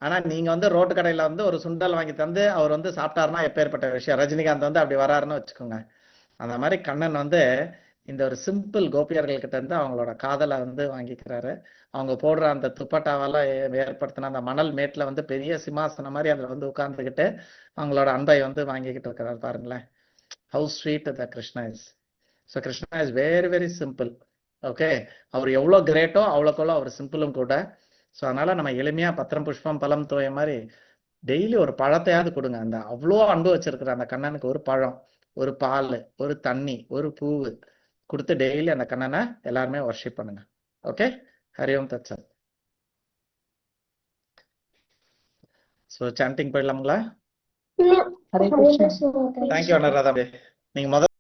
ஆனா நீங்க வந்து ரோட்டு கடையில வந்து ஒரு சுண்டல் வாங்கி தந்து அவர் வந்து சாப்பிட்டாருன்னா எப்பேற்பட்ட விஷயம். ரஜினிகாந்த் வந்து அப்படி வராருன்னு வச்சுக்கோங்க. அந்த மாதிரி கண்ணன் வந்து இந்த ஒரு சிம்பிள் கோபியர்கள் கிட்ட இருந்து அவங்களோட காதலை வந்து வாங்கிக்கிறாரு. அவங்க போடுற அந்த துப்பட்டாவெல்லாம் ஏற்படுத்தின அந்த மணல் மேட்ல வந்து பெரிய சிம்மாசனம் மாதிரி அதுல வந்து உட்கார்ந்துக்கிட்டு அவங்களோட அன்பை வந்து வாங்கிக்கிட்டு இருக்கிறாரு. பாருங்களேன், how sweet the Krishna is. So Krishna is very very simple. Okay, அவர் எவ்வளோ கிரேட்டோ அவ்வளோக்கெவ்வளோ அவர் சிம்பிளும் கூட. ஸோ அதனால நம்ம எளிமையா பத்திரம் புஷ்பம் பழம் தோய மாதிரி டெய்லி ஒரு பழத்தையாவது கொடுங்க. அந்த அவ்வளோ அன்பு வச்சிருக்கிற அந்த கண்ணனுக்கு ஒரு பழம், ஒரு பால், ஒரு தண்ணி, ஒரு பூவு கொடுத்து டெய்லி அந்த கண்ணனை எல்லாருமே வர்ஷிப் பண்ணுங்க. ஓகே, ஹரிஓம் தத்சத். ஸோ சாண்டிங் போயிடலாங்களா? தேங்க்யூ அனுராதா. நீங்க முதல்ல